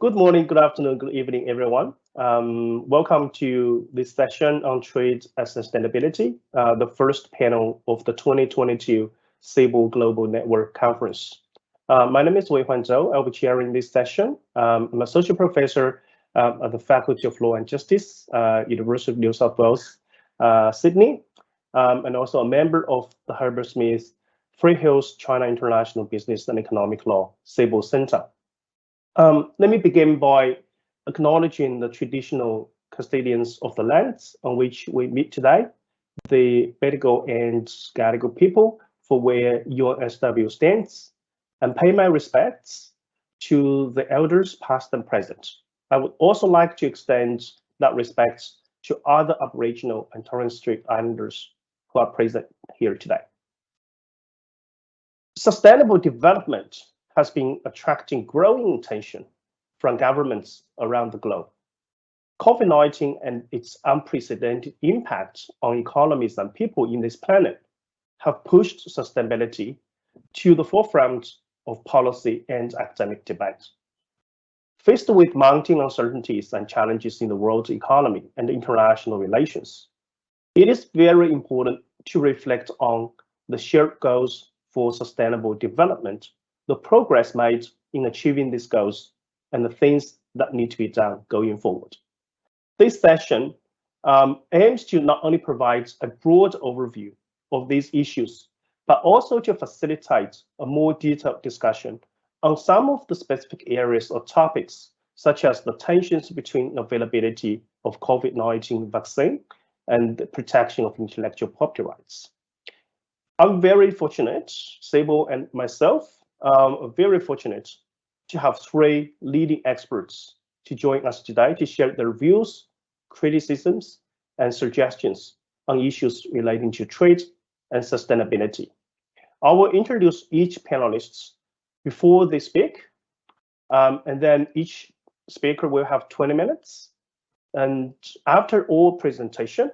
Good morning, good afternoon, good evening, everyone. Welcome to this session on trade and sustainability, the first panel of the 2022 CIBEL Global Network Conference. My name is Weihuan Zhou. I'll be chairing this session. I'm Associate Professor at the Faculty of Law and Justice, University of New South Wales, Sydney, and also a member of the Herbert Smith Freehills China International Business and Economic Law CIBEL Center. Let me begin by acknowledging the traditional custodians of the lands on which we meet today, the Bedigo and Gadigal people, for where UNSW stands, and pay my respects to the elders past and present. I would also like to extend that respect to other Aboriginal and Torres Strait Islanders who are present here today. Sustainable development has been attracting growing attention from governments around the globe. COVID-19 and its unprecedented impact on economies and people in this planet have pushed sustainability to the forefront of policy and academic debate. Faced with mounting uncertainties and challenges in the world economy and international relations, it is very important to reflect on the shared goals for sustainable development, the progress made in achieving these goals, and the things that need to be done going forward. This session aims to not only provide a broad overview of these issues, but also to facilitate a more detailed discussion on some of the specific areas or topics, such as the tensions between availability of COVID-19 vaccine and the protection of intellectual property rights. I'm very fortunate, CIBEL and myself, are very fortunate to have three leading experts to join us today to share their views, criticisms, and suggestions on issues relating to trade and sustainability. I will introduce each panelist before they speak, and then each speaker will have 20 minutes. And after all presentation,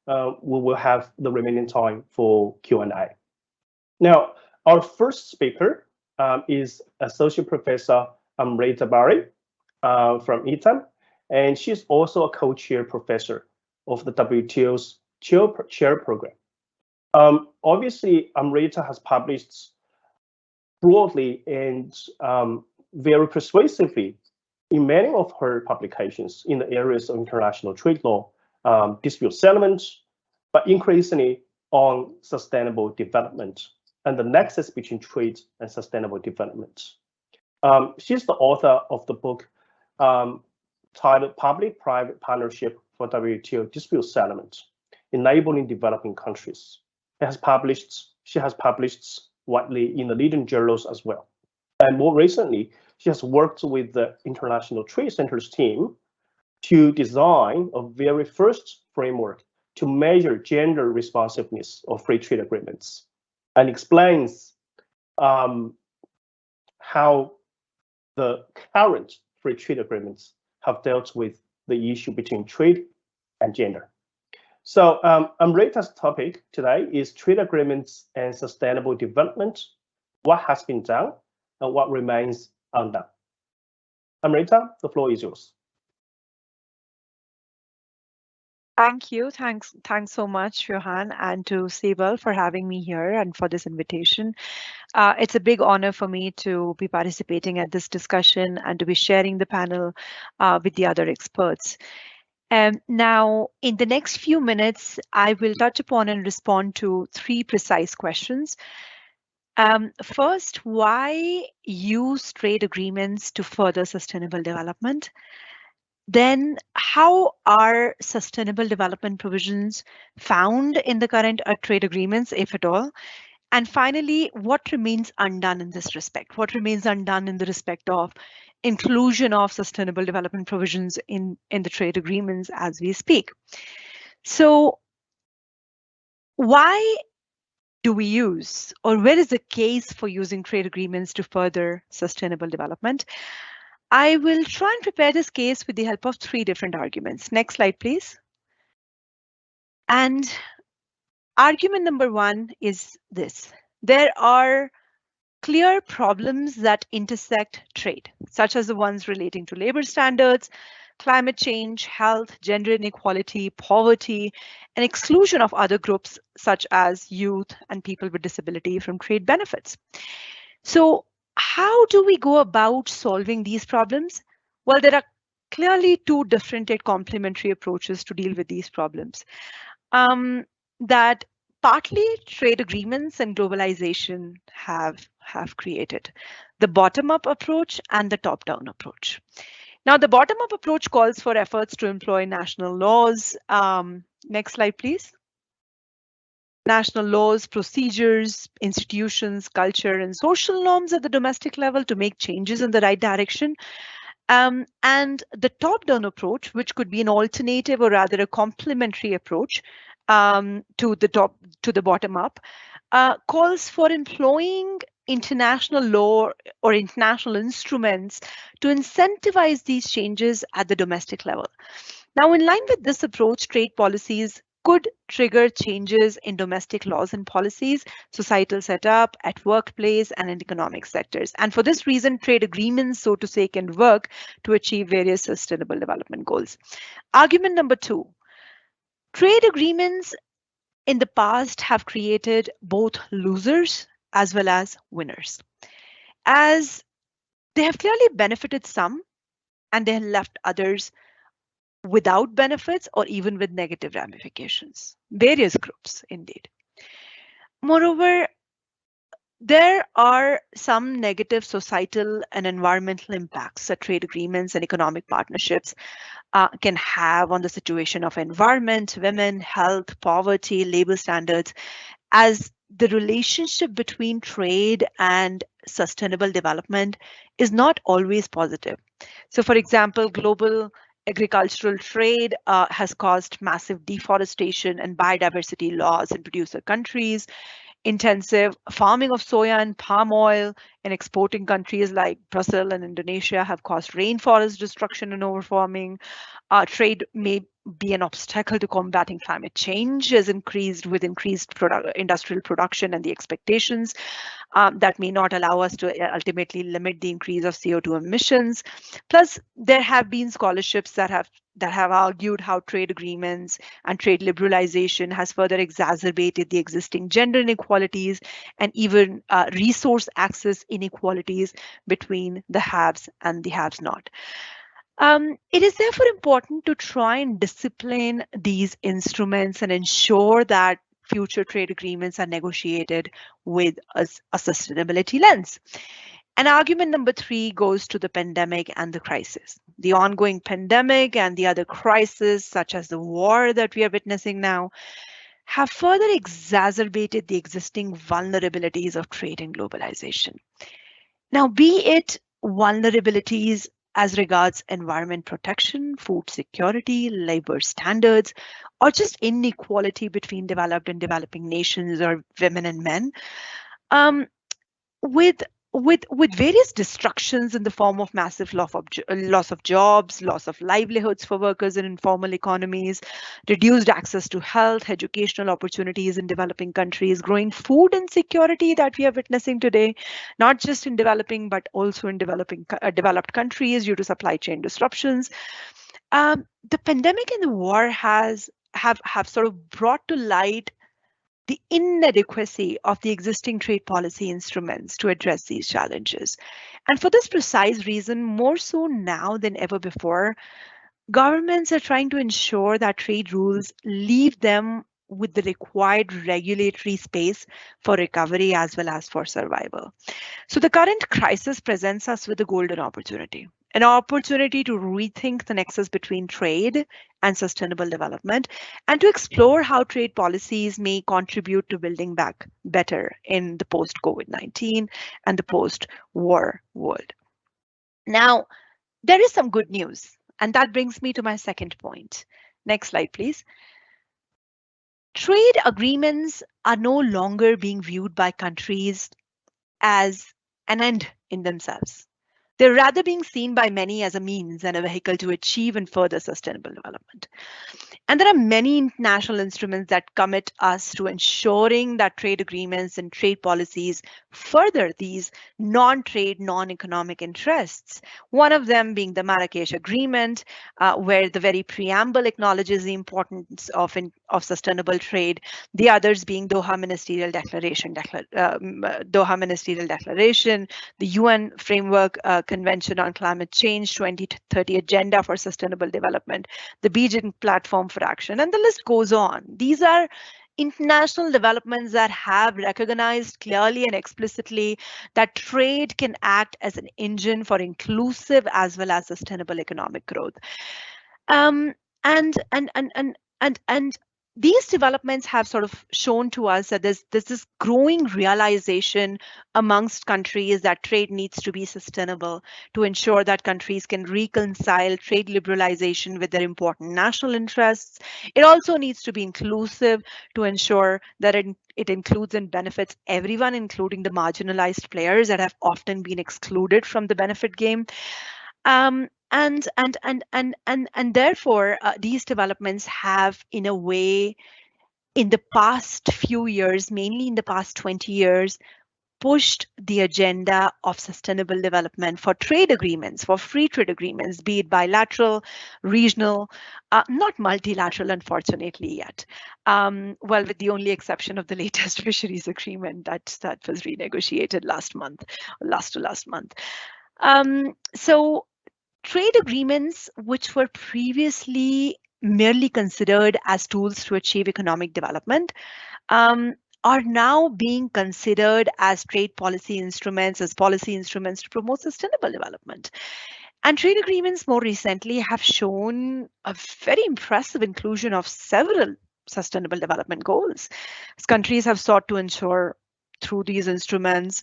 we will have the remaining time for Q&A. Now, our first speaker is Associate Professor Amrita Bhari from ITAM, and she's also a co-chair professor of the WTO's chair program. Obviously, Amrita has published broadly and very persuasively in many of her publications in the areas of international trade law, dispute settlement, but increasingly on sustainable development and the nexus between trade and sustainable development. She's the author of the book titled Public-Private Partnership for WTO Dispute Settlement, Enabling Developing Countries. She has published widely in the leading journals as well. And more recently, she has worked with the International Trade Center's team to design a very first framework to measure gender responsiveness of free trade agreements, and explains how the current free trade agreements have dealt with the issue between trade and gender. So Amrita's topic today is trade agreements and sustainable development, what has been done and what remains undone. Amrita, the floor is yours. Thank you. Thanks so much, Johan, and to CIBEL for having me here and for this invitation. It's a big honor for me to be participating at this discussion and to be sharing the panel with the other experts. Now, in the next few minutes, I will touch upon and respond to three precise questions. First, why use trade agreements to further sustainable development? Then, how are sustainable development provisions found in the current trade agreements, if at all? And finally, what remains undone in this respect? What remains undone in the respect of inclusion of sustainable development provisions in the trade agreements as we speak? So, why do we use, or where is the case for using trade agreements to further sustainable development? I will try and prepare this case with the help of three different arguments. Next slide, please. And argument number one is this. There are clear problems that intersect trade, such as the ones relating to labor standards, climate change, health, gender inequality, poverty, and exclusion of other groups such as youth and people with disability from trade benefits. So how do we go about solving these problems? Well, there are clearly two different yet complementary approaches to deal with these problems. That partly trade agreements and globalization have created. The bottom-up approach and the top-down approach. Now, the bottom-up approach calls for efforts to employ national laws. Next slide, please. National laws, procedures, institutions, culture, and social norms at the domestic level to make changes in the right direction. And the top-down approach, which could be an alternative or rather a complementary approach to the bottom-up, calls for employing international law or international instruments to incentivize these changes at the domestic level. Now, in line with this approach, trade policies could trigger changes in domestic laws and policies, societal setup, at workplace, and in economic sectors. And for this reason, trade agreements, so to say, can work to achieve various sustainable development goals. Argument number two, trade agreements in the past have created both losers as well as winners, as they have clearly benefited some and they have left others without benefits or even with negative ramifications. Various groups, indeed. Moreover, there are some negative societal and environmental impacts that trade agreements and economic partnerships can have on the situation of environment, women, health, poverty, labor standards, as the relationship between trade and sustainable development is not always positive. So, for example, global agricultural trade has caused massive deforestation and biodiversity loss in producer countries. Intensive farming of soya and palm oil in exporting countries like Brazil and Indonesia have caused rainforest destruction and overfarming. Trade may be an obstacle to combating climate change as increased industrial production and the expectations that may not allow us to ultimately limit the increase of CO2 emissions. Plus, there have been scholarships that have argued how trade agreements and trade liberalization has further exacerbated the existing gender inequalities and even resource access inequalities between the haves and the haves not. It is therefore important to try and discipline these instruments and ensure that future trade agreements are negotiated with a sustainability lens. And argument number three goes to the pandemic and the crisis. The ongoing pandemic and the other crises, such as the war that we are witnessing now, have further exacerbated the existing vulnerabilities of trade and globalization. Now, be it vulnerabilities as regards environment protection, food security, labor standards, or just inequality between developed and developing nations or women and men, with various destructions in the form of massive loss of jobs, loss of livelihoods for workers in informal economies, reduced access to health, educational opportunities in developing countries, growing food insecurity that we are witnessing today, not just in developing but also in developed countries due to supply chain disruptions. The pandemic and the war have sort of brought to light the inadequacy of the existing trade policy instruments to address these challenges. And for this precise reason, more so now than ever before, governments are trying to ensure that trade rules leave them with the required regulatory space for recovery as well as for survival. So the current crisis presents us with a golden opportunity, an opportunity to rethink the nexus between trade and sustainable development, and to explore how trade policies may contribute to building back better in the post-COVID-19 and the post-war world. Now, there is some good news, and that brings me to my second point. Next slide, please. Trade agreements are no longer being viewed by countries as an end in themselves, They're rather being seen by many as a means and a vehicle to achieve and further sustainable development. And there are many international instruments that commit us to ensuring that trade agreements and trade policies further these non-trade, non-economic interests. One of them being the Marrakesh Agreement, where the very preamble acknowledges the importance of sustainable trade. The others being Doha Ministerial Declaration, the UN Framework Convention on Climate Change 2030 Agenda for Sustainable Development, the Beijing Platform for Action, and the list goes on. These are international developments that have recognized clearly and explicitly that trade can act as an engine for inclusive as well as sustainable economic growth. And these developments have sort of shown to us that there's this growing realization amongst countries that trade needs to be sustainable to ensure that countries can reconcile trade liberalization with their important national interests. It also needs to be inclusive to ensure that it includes and benefits everyone, including the marginalized players that have often been excluded from the benefit game. And therefore, these developments have, in a way, in the past few years, mainly in the past 20 years, pushed the agenda of sustainable development for trade agreements, for free trade agreements, be it bilateral, regional, not multilateral, unfortunately, yet. Well, with the only exception of the latest fisheries agreement that was renegotiated last month. So trade agreements, which were previously merely considered as tools to achieve economic development, are now being considered as trade policy instruments, as policy instruments to promote sustainable development. And trade agreements more recently have shown a very impressive inclusion of several sustainable development goals, as countries have sought to ensure through these instruments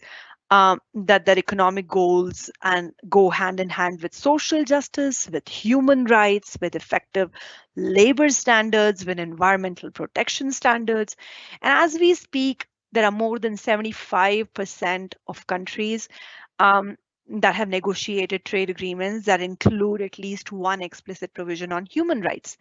that their economic goals and go hand in hand with social justice, with human rights, with effective labor standards, with environmental protection standards. And as we speak, there are more than 75% of countries that have negotiated trade agreements that include at least one explicit provision on human rights.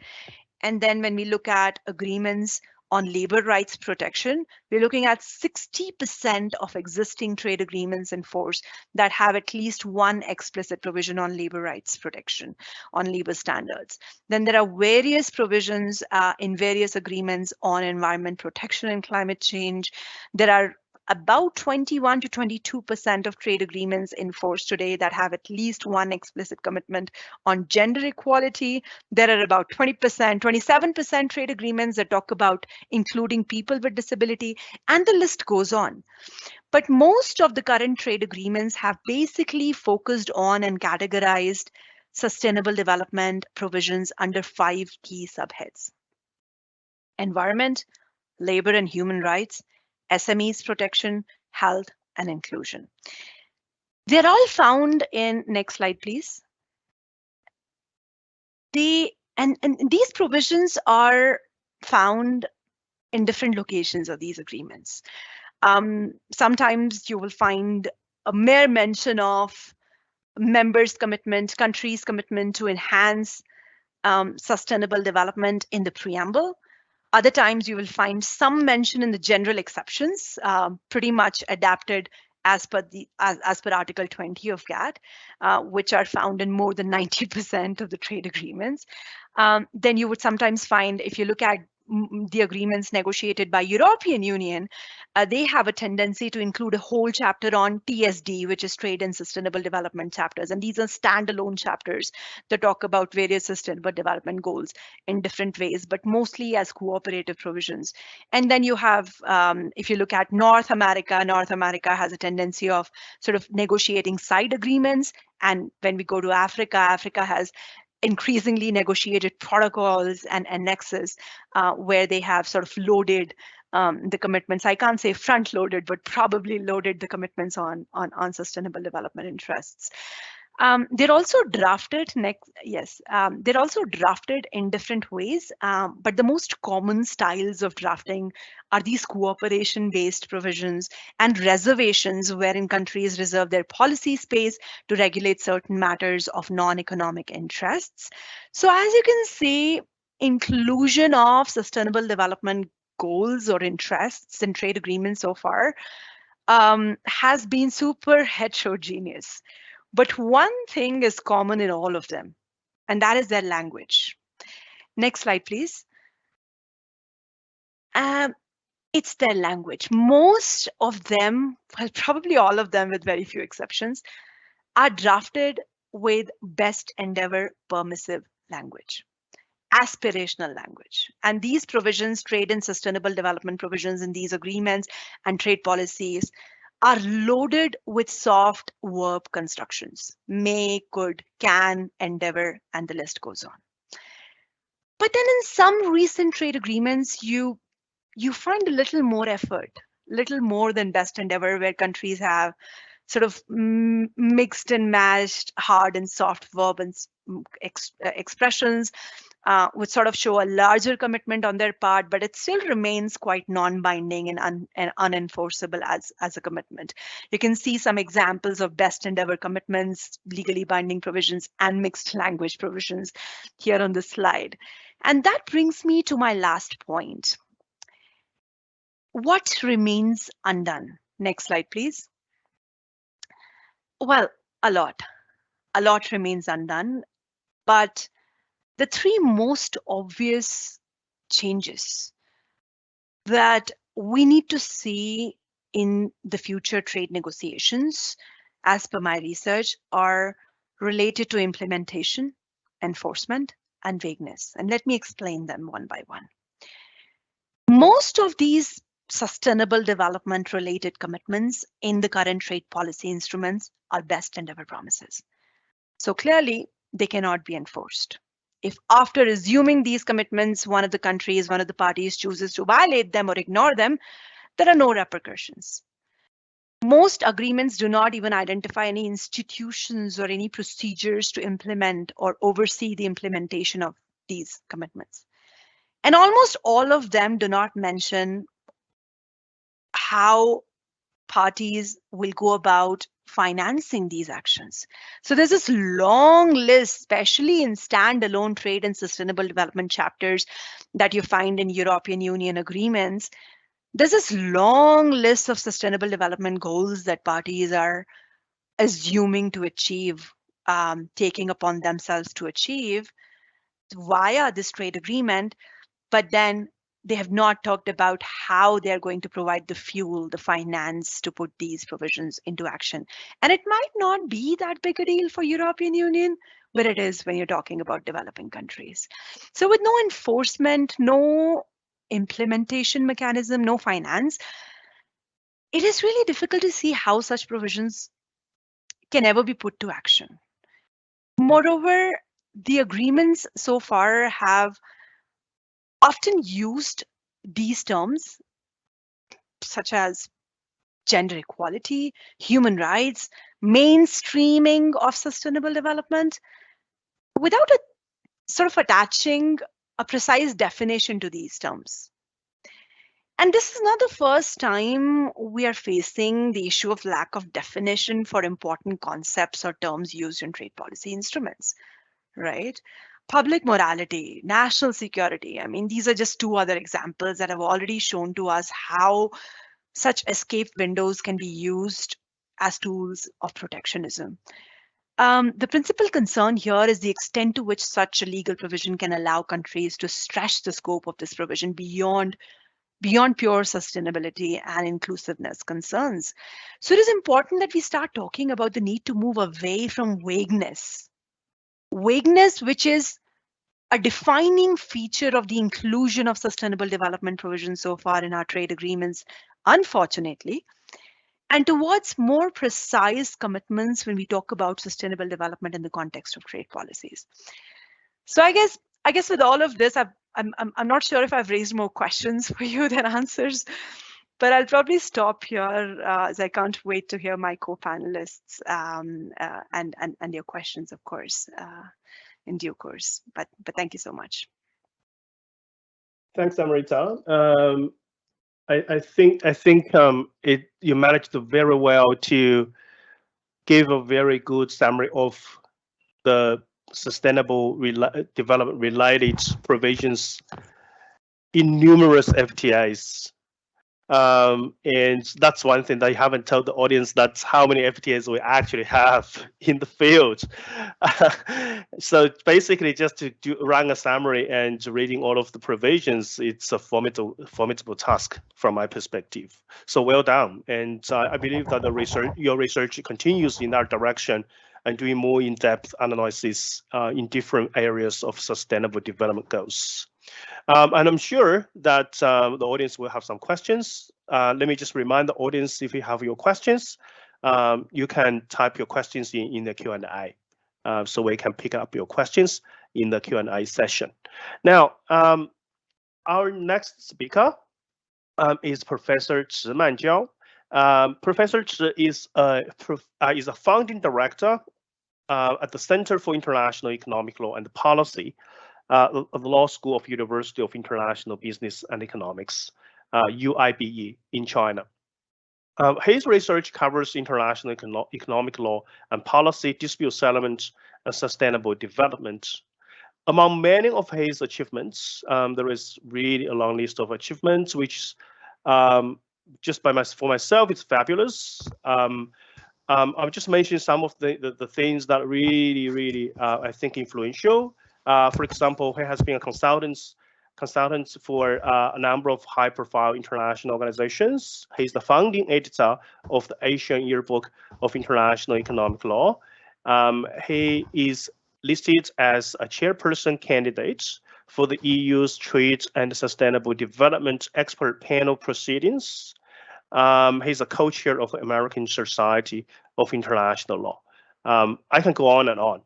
And then when we look at agreements on labor rights protection, we're looking at 60% of existing trade agreements in force that have at least one explicit provision on labor rights protection, on labor standards. Then there are various provisions in various agreements on environment protection and climate change. There are about 21 to 22% of trade agreements in force today that have at least one explicit commitment on gender equality. There are about 20%, 27% trade agreements that talk about including people with disability, and the list goes on. But most of the current trade agreements have basically focused on and categorized sustainable development provisions under 5 key subheads: environment, labor and human rights, SMEs protection, health, and inclusion. They're all found in, next slide, please. And these provisions are found in different locations of these agreements. Sometimes you will find a mere mention of members' commitment, countries' commitment to enhance sustainable development in the preamble. Other times you will find some mention in the general exceptions, pretty much adapted as per Article 20 of GATT, which are found in more than 90% of the trade agreements. Then you would sometimes find, if you look at the agreements negotiated by European Union, they have a tendency to include a whole chapter on TSD, which is Trade and Sustainable Development chapters. And these are standalone chapters that talk about various sustainable development goals in different ways, but mostly as cooperative provisions. And then you have, if you look at North America has a tendency of sort of negotiating side agreements. And when we go to Africa, Africa has increasingly negotiated protocols and nexus where they have sort of loaded the commitments. I can't say front loaded, but probably loaded the commitments on sustainable development interests. They're also drafted they're also drafted in different ways, but the most common styles of drafting are these cooperation-based provisions and reservations, wherein countries reserve their policy space to regulate certain matters of non-economic interests. So as you can see, inclusion of sustainable development goals or interests in trade agreements so far has been super heterogeneous. But one thing is common in all of them, and that is their language. Next slide, please. It's their language. Most of them, well, probably all of them with very few exceptions, are drafted with best endeavor permissive language, aspirational language. And these provisions, trade and sustainable development provisions in these agreements and trade policies, are loaded with soft verb constructions: may, could, can, endeavor, and the list goes on. But then in some recent trade agreements, you find a little more effort, little more than best endeavor, where countries have sort of mixed and matched hard and soft verb and expressions, would sort of show a larger commitment on their part, but it still remains quite non-binding and unenforceable as a commitment. You can see some examples of best endeavor commitments, legally binding provisions, and mixed language provisions here on the slide. And that brings me to my last point. What remains undone? Next slide, please. Well, a lot remains undone, but the three most obvious changes that we need to see in the future trade negotiations, as per my research, are related to implementation, enforcement, and vagueness. And let me explain them one by one. Most of these sustainable development related commitments in the current trade policy instruments are best endeavor promises. So clearly, they cannot be enforced. If after assuming these commitments, one of the countries, one of the parties chooses to violate them or ignore them, there are no repercussions. Most agreements do not even identify any institutions or any procedures to implement or oversee the implementation of these commitments. And almost all of them do not mention how parties will go about financing these actions. So there's this long list, especially in standalone trade and sustainable development chapters that you find in European Union agreements. There's this long list of sustainable development goals that parties are assuming to achieve, taking upon themselves to achieve via this trade agreement, but then they have not talked about how they're going to provide the fuel, the finance to put these provisions into action. And it might not be that big a deal for European Union, but it is when you're talking about developing countries. So with no enforcement, no implementation mechanism, no finance, it is really difficult to see how such provisions can ever be put to action. Moreover, the agreements so far have often used these terms, such as gender equality, human rights, mainstreaming of sustainable development, without a sort of attaching a precise definition to these terms. And this is not the first time we are facing the issue of lack of definition for important concepts or terms used in trade policy instruments, right? Public morality, national security. I mean, these are just two other examples that have already shown to us how such escape windows can be used as tools of protectionism. The principal concern here is the extent to which such a legal provision can allow countries to stretch the scope of this provision beyond pure sustainability and inclusiveness concerns. So it is important that we start talking about the need to move away from vagueness. Vagueness, which is a defining feature of the inclusion of sustainable development provisions so far in our trade agreements, unfortunately, and towards more precise commitments when we talk about sustainable development in the context of trade policies. So I guess with all of this, I'm not sure if I've raised more questions for you than answers, But I'll probably stop here as I can't wait to hear my co-panelists and your questions, of course, in due course. But thank you so much. Thanks, Amrita. I think you managed very well to give a very good summary of the sustainable development related provisions in numerous FTAs. And that's one thing that I haven't told the audience, that's how many FTAs we actually have in the field. So basically, just to run a summary and reading all of the provisions, it's a formidable task from my perspective. So well done. And I believe that your research continues in that direction and doing more in-depth analysis in different areas of sustainable development goals. And I'm sure that the audience will have some questions. Let me just remind the audience, if you have your questions, you can type your questions in the Q&A. So we can pick up your questions in the Q&A session. Now, our next speaker is Professor Manjiao Chi. Professor Chi is a founding director at the Center for International Economic Law and Policy of the Law School of University of International Business and Economics, UIBE, in China. His research covers international economic law and policy, dispute settlement, and sustainable development. Among many of his achievements, there is really a long list of achievements, which just for myself, it's fabulous. I'll just mention some of the things that really, I think, influential. For example, he has been a consultant for a number of high-profile international organizations. He's the founding editor of the Asian Yearbook of International Economic Law. He is listed as a chairperson candidate for the EU's Trade and Sustainable Development Expert Panel proceedings. He's a co-chair of the American Society of International Law. I can go on and on.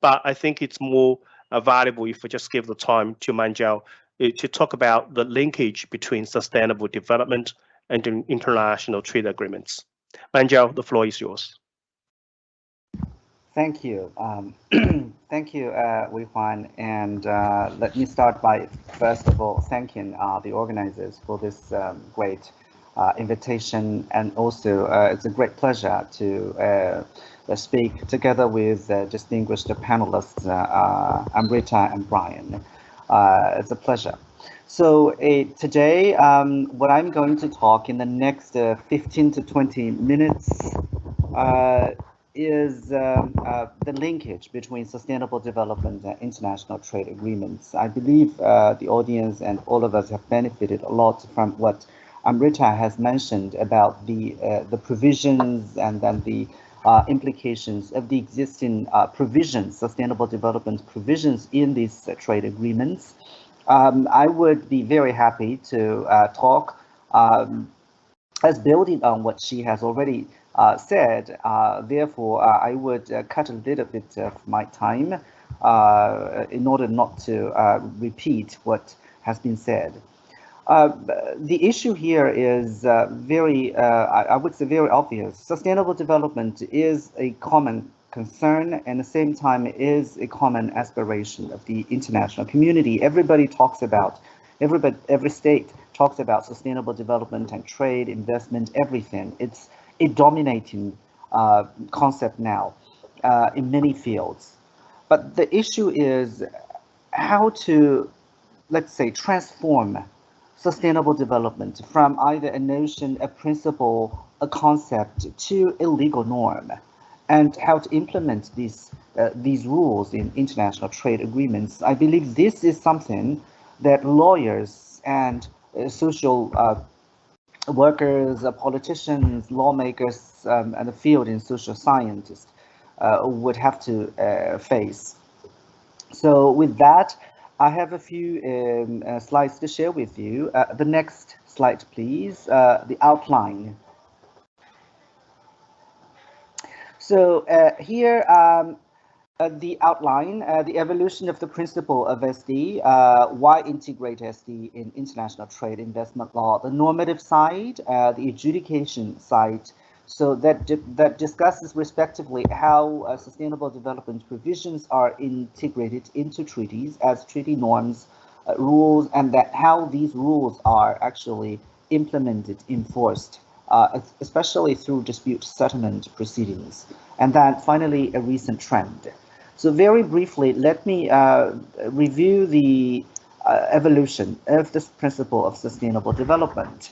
But I think it's more valuable if we just give the time to Manjiao to talk about the linkage between sustainable development and international trade agreements. Manjiao, the floor is yours. Thank you. Thank you, Weihuan. And let me start by, first of all, thanking the organizers for this great invitation. And also, it's a great pleasure to speak together with distinguished panelists, Amrita and Bryan. It's a pleasure. So today, what I'm going to talk in the next 15 to 20 minutes is the linkage between sustainable development and international trade agreements. I believe the audience and all of us have benefited a lot from what Amrita has mentioned about the provisions and then the implications of the existing provisions, sustainable development provisions in these trade agreements. I would be very happy to talk as building on what she has already said. Therefore, I would cut a little bit of my time in order not to repeat what has been said. The issue here is I would say very obvious. Sustainable development is a common concern and at the same time is a common aspiration of the international community. Everybody talks about, every state talks about sustainable development and trade, investment, everything. It's a dominating concept now in many fields. But the issue is how to, let's say, transform sustainable development from either a notion, a principle, a concept to a legal norm, and how to implement these rules in international trade agreements. I believe this is something that lawyers and social workers, politicians, lawmakers, and the field in social scientists would have to face. So with that, I have a few slides to share with you. The next slide, please, the outline. So here, The outline, the evolution of the principle of SD, why integrate SD in international trade investment law, the normative side, the adjudication side, so that discusses respectively how sustainable development provisions are integrated into treaties as treaty norms, rules, and that how these rules are actually implemented, enforced, especially through dispute settlement proceedings. And then finally, a recent trend. So very briefly, let me review the evolution of this principle of sustainable development.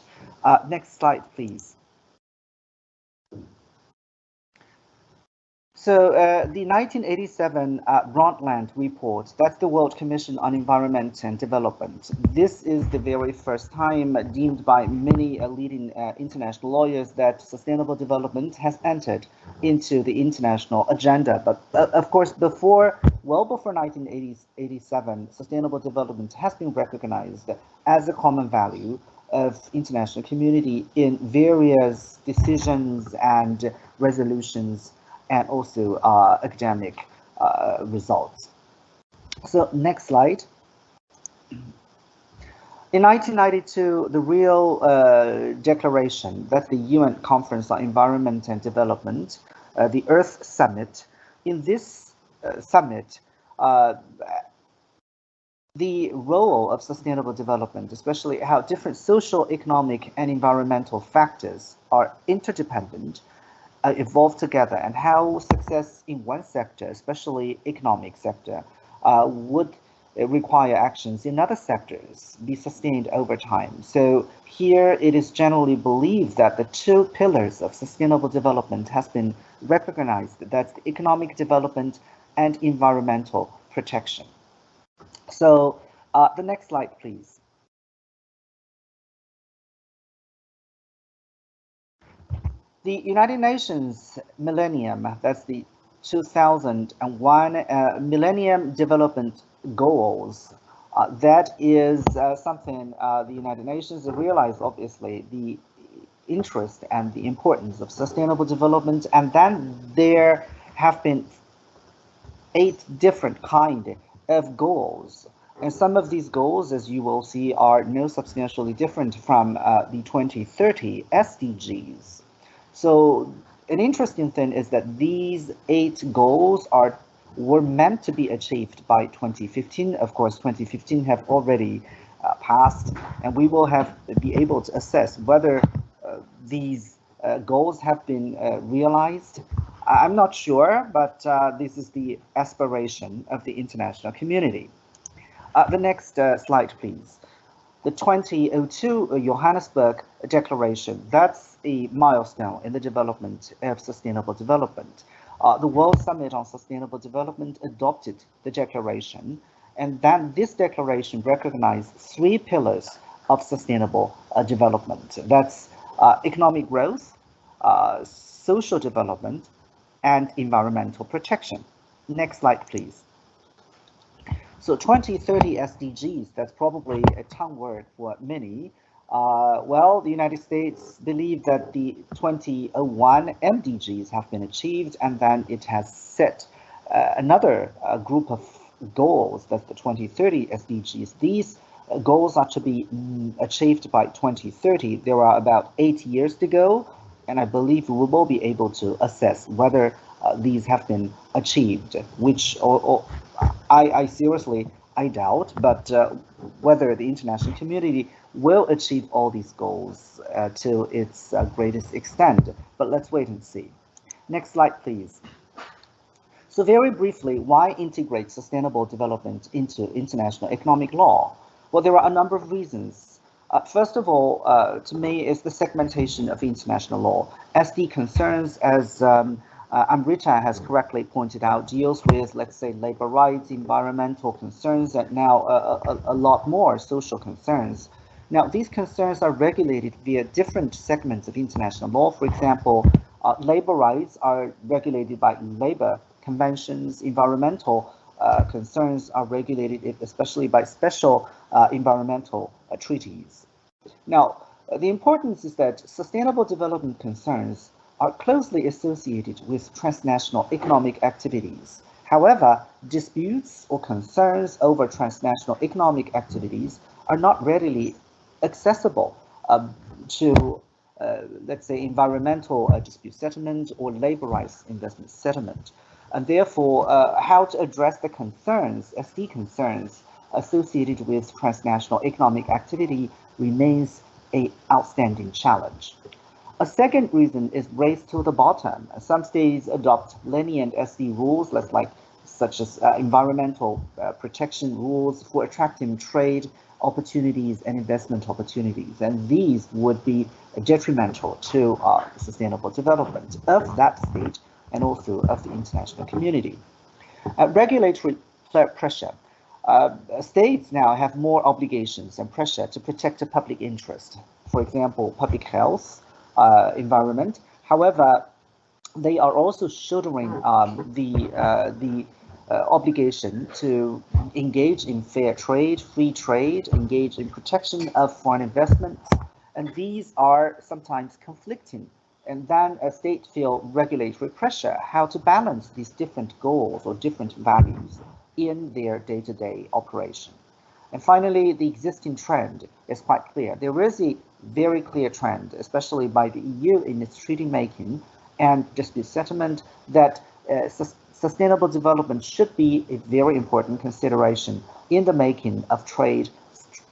Next slide, please. So the 1987 Brundtland report, that's the World Commission on Environment and Development. This is the very first time deemed by many leading international lawyers that sustainable development has entered into the international agenda. But of course, well before 1987, sustainable development has been recognized as a common value of international community in various decisions and resolutions and also academic results. So next slide. In 1992, the Rio Declaration, that's the UN Conference on Environment and Development, the Earth Summit. In this summit, the role of sustainable development, especially how different social, economic, and environmental factors are interdependent, evolve together, and how success in one sector, especially economic sector, would require actions in other sectors be sustained over time. So here it is generally believed that the two pillars of sustainable development has been recognized. That's the economic development and environmental protection. So the next slide, please. The United Nations Millennium, that's the 2001 Millennium Development Goals. That is something the United Nations realized, obviously, the interest and the importance of sustainable development. And then there have been 8 different kinds of goals. And some of these goals, as you will see, are no substantially different from the 2030 SDGs. So an interesting thing is that these 8 goals were meant to be achieved by 2015. Of course, 2015 have already passed, and we will be able to assess whether these goals have been realized. I'm not sure, but this is the aspiration of the international community. The next slide, please. The 2002 Johannesburg Declaration, that's a milestone in the development of sustainable development. The World Summit on Sustainable Development adopted the declaration, and then this declaration recognized 3 pillars of sustainable development. That's economic growth, social development, and environmental protection. Next slide, please. So 2030 SDGs, that's probably a tongue word for many. Well, the United States believe that the 2001 MDGs have been achieved, and then it has set another group of goals, that's the 2030 SDGs. These goals are to be achieved by 2030. There are about 8 years to go, and I believe we will be able to assess whether these have been achieved, which I seriously doubt, but whether the international community will achieve all these goals to its greatest extent. But let's wait and see. Next slide, please. So very briefly, why integrate sustainable development into international economic law? Well, there are a number of reasons. First of all, to me, is the segmentation of international law. SD concerns, as Amrita has correctly pointed out, deals with, let's say, labor rights, environmental concerns, and now a lot more social concerns. Now, these concerns are regulated via different segments of international law. For example, labor rights are regulated by labor conventions. Environmental concerns are regulated especially by special environmental treaties. Now, the importance is that sustainable development concerns are closely associated with transnational economic activities. However, disputes or concerns over transnational economic activities are not readily accessible to, let's say, environmental dispute settlement or labor rights investment settlement. And therefore, how to address the concerns, SD concerns, associated with transnational economic activity remains an outstanding challenge. A second reason is race to the bottom. Some states adopt lenient SD rules, such as environmental protection rules for attracting trade opportunities and investment opportunities, and these would be detrimental to sustainable development of that state and also of the international community. Regulatory pressure. States now have more obligations and pressure to protect the public interest, for example, public health, environment. However, they are also shouldering the obligation to engage in fair trade, free trade, engage in protection of foreign investments, and these are sometimes conflicting. And then a state feel regulatory pressure, how to balance these different goals or different values in their day-to-day operation. And finally, the existing trend is quite clear. There is a very clear trend, especially by the EU in its treaty making and dispute settlement, that sustainable development should be a very important consideration in the making of trade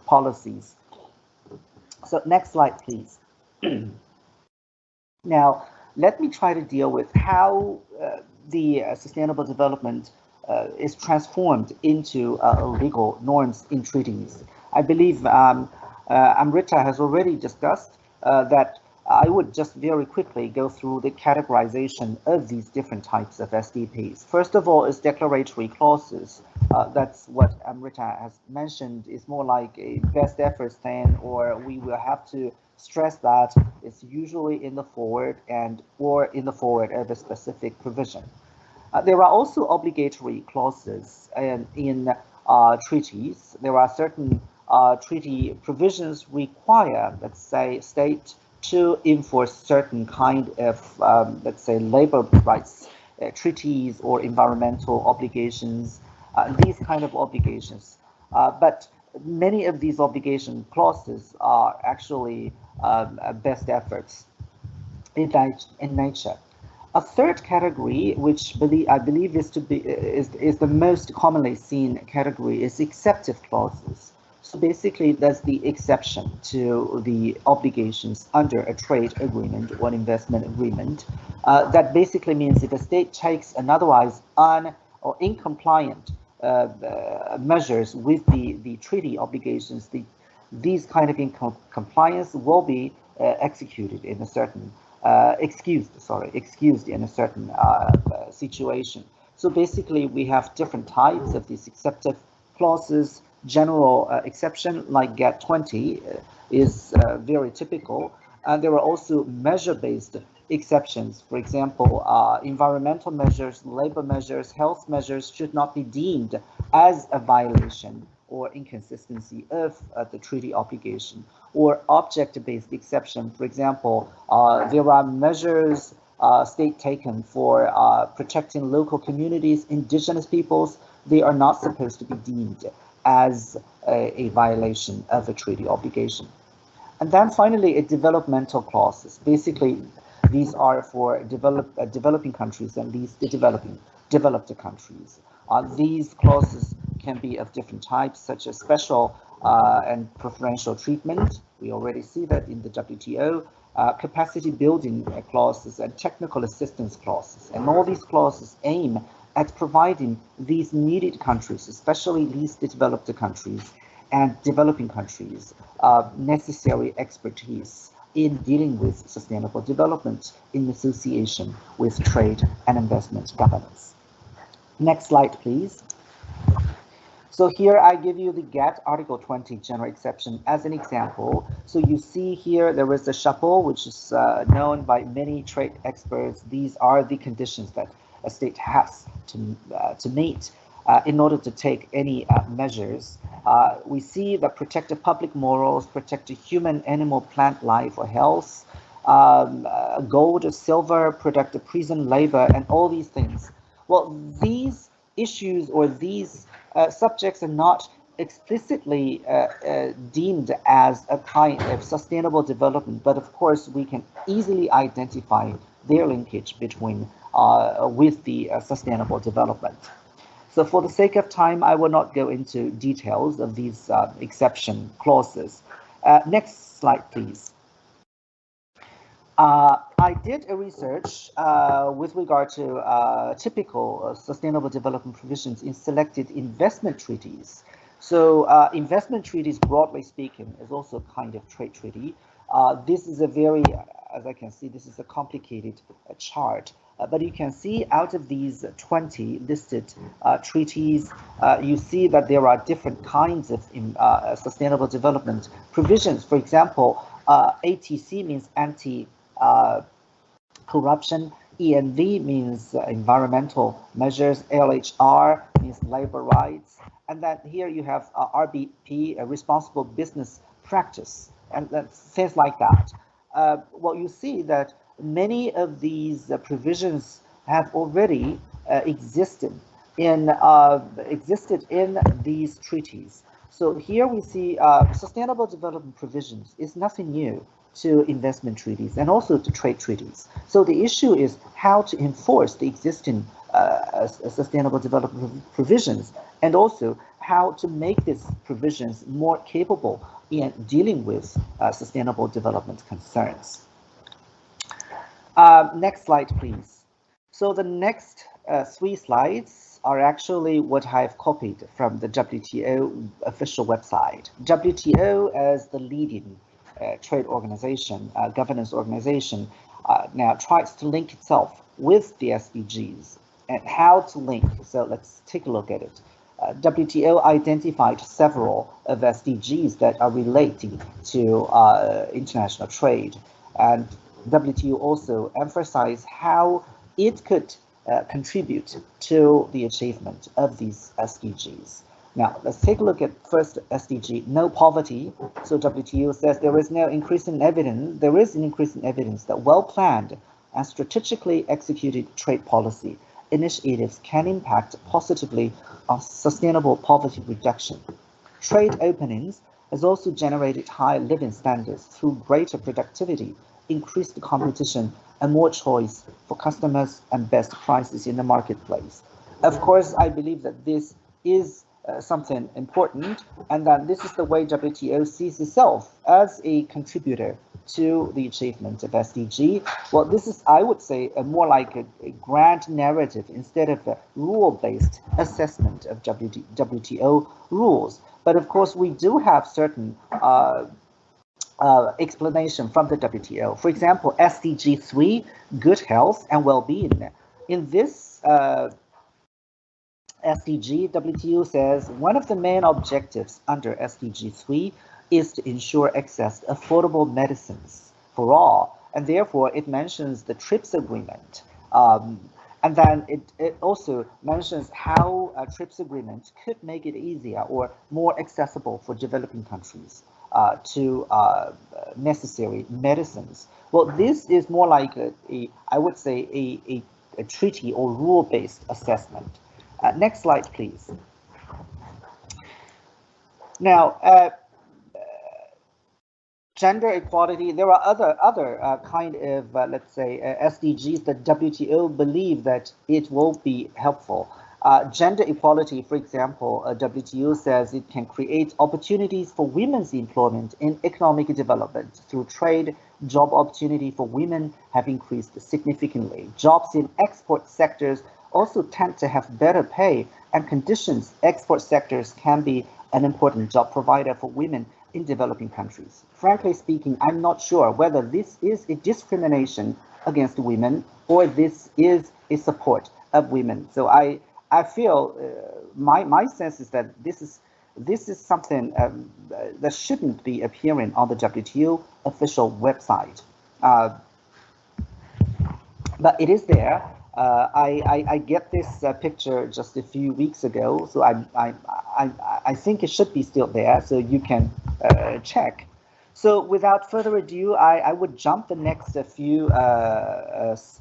policies. So next slide, please. Now, let me try to deal with how the sustainable development is transformed into legal norms in treaties. I believe Amrita has already discussed that. I would just very quickly go through the categorization of these different types of SDPs. First of all is declaratory clauses. That's what Amrita has mentioned, is more like a best efforts plan, or we will have to stress that it's usually in the forward or in the forward of a specific provision. There are also obligatory clauses in treaties. There are certain treaty provisions require, let's say, state to enforce certain kind of, let's say, labor rights treaties or environmental obligations, these kind of obligations. But many of these obligation clauses are actually best efforts in nature. A third category, which I believe is the most commonly seen category, is exceptive clauses. So basically, that's the exception to the obligations under a trade agreement or an investment agreement. That basically means if a state takes an otherwise or incompliant measures with the treaty obligations, these kind of incompliance will be executed in a certain excused in a certain situation. So basically, we have different types of these exceptive clauses. General exception like GATT 20 is very typical. There are also measure-based exceptions. For example, environmental measures, labor measures, health measures should not be deemed as a violation or inconsistency of the treaty obligation. Or object-based exception. For example, there are measures state taken for protecting local communities, indigenous peoples. They are not supposed to be deemed as a violation of a treaty obligation. And then finally, a developmental clauses. Basically, these are for developing countries and developed countries. These clauses can be of different types, such as special and preferential treatment. We already see that in the WTO. Capacity building clauses and technical assistance clauses. And all these clauses aim at providing these needed countries, especially least developed countries and developing countries, necessary expertise in dealing with sustainable development in association with trade and investment governance. Next slide, please. So here I give you the GATT Article 20 general exception as an example. So you see here there is a chapeau, which is known by many trade experts. These are the conditions that a state has to meet in order to take any measures. We see that protect the public morals, protect the human, animal, plant life or health, gold or silver, protect the prison labor, and all these things. Well, these issues or these subjects are not explicitly deemed as a kind of sustainable development, but of course we can easily identify their linkage between with the sustainable development. So for the sake of time, I will not go into details of these exception clauses. Next slide, please. I did a research with regard to typical sustainable development provisions in selected investment treaties. So investment treaties, broadly speaking, is also a kind of trade treaty. This is a very, as I can see, this is a complicated chart. But you can see out of these 20 listed treaties, you see that there are different kinds of sustainable development provisions. For example, ATC means anti-corruption, ENV means environmental measures, LHR means labor rights, and then here you have RBP, responsible business practice, and things like that. Well, you see that many of these provisions have already existed in these treaties. So here we see sustainable development provisions is nothing new to investment treaties and also to trade treaties. So the issue is how to enforce the existing sustainable development provisions, and also how to make these provisions more capable in dealing with sustainable development concerns. Next slide, please. So the next 3 slides are actually what I've copied from the WTO official website. WTO, as the leading trade organization, governance organization, now tries to link itself with the SDGs. And how to link? So let's take a look at it. WTO identified several of SDGs that are relating to international trade, and WTO also emphasized how it could contribute to the achievement of these SDGs. Now, let's take a look at first SDG, no poverty. So WTO says there is an increasing evidence that well-planned and strategically executed trade policy initiatives can impact positively on sustainable poverty reduction. Trade openings has also generated higher living standards through greater productivity, increased competition, and more choice for customers and best prices in the marketplace. Of course, I believe that this is something important, and that this is the way WTO sees itself as a contributor to the achievement of SDG. Well, this is, I would say, more like a grand narrative instead of a rule-based assessment of WTO rules. But of course, we do have certain explanation from the WTO. For example, SDG 3, good health and well-being. In this SDG, WTO says one of the main objectives under SDG 3 is to ensure access to affordable medicines for all, and therefore it mentions the TRIPS agreement. And then it also mentions how a TRIPS agreement could make it easier or more accessible for developing countries to necessary medicines. Well, this is more like I would say a treaty or rule-based assessment. Next slide, please. Now, gender equality, there are other kind of, let's say, SDGs that WTO believe that it will be helpful. Gender equality, for example, WTO says it can create opportunities for women's employment in economic development through trade. Job opportunity for women have increased significantly. Jobs in export sectors also tend to have better pay and conditions. Export sectors can be an important job provider for women in developing countries. Frankly speaking, I'm not sure whether this is a discrimination against women or this is a support of women. So I feel my sense is that this is something that shouldn't be appearing on the WTO official website, but it is there. I get this picture just a few weeks ago, so I think it should be still there, so you can check. So without further ado, I would jump the next few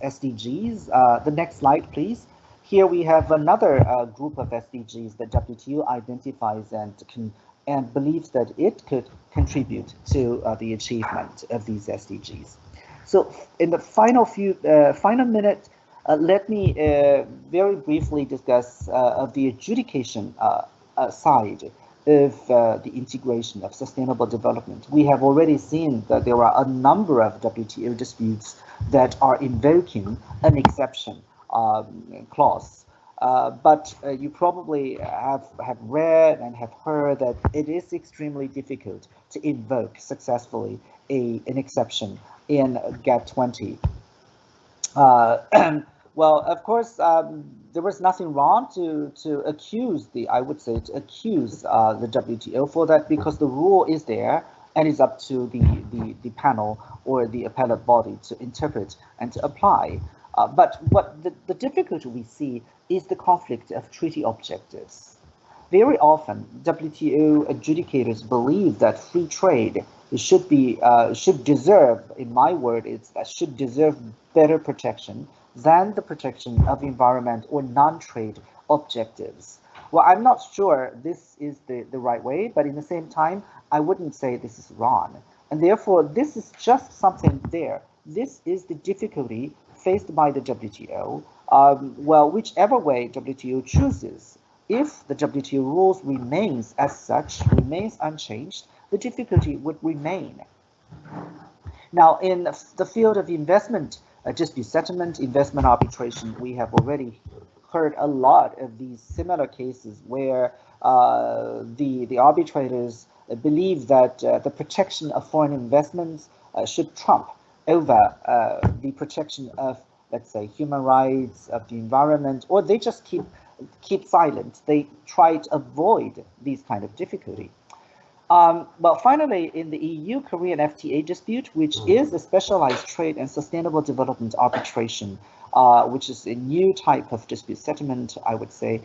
SDGs. The next slide, please. Here we have another group of SDGs that WTO identifies and believes that it could contribute to the achievement of these SDGs. So in the final minute, let me very briefly discuss of the adjudication side of the integration of sustainable development. We have already seen that there are a number of WTO disputes that are invoking an exception clause. But you probably have read and have heard that it is extremely difficult to invoke successfully an exception in GATT 20. Well, of course, there was nothing wrong to accuse the WTO for that, because the rule is there and it's up to the panel or the appellate body to interpret and to apply. But what the difficulty we see is the conflict of treaty objectives. Very often, WTO adjudicators believe that free trade should deserve, in my word, should deserve better protection than the protection of environment or non-trade objectives. Well, I'm not sure this is the right way, but in the same time, I wouldn't say this is wrong. And therefore, this is just something there. This is the difficulty faced by the WTO. Well, whichever way WTO chooses, if the WTO rules remains as such, remains unchanged, the difficulty would remain. Now, in the field of investment dispute settlement, investment arbitration, we have already heard a lot of these similar cases where the arbitrators believe that the protection of foreign investments should trump over the protection of, let's say, human rights, of the environment, or they just keep silent. They try to avoid these kind of difficulty. But finally, in the EU-Korean FTA dispute, which is a specialized trade and sustainable development arbitration, which is a new type of dispute settlement, I would say,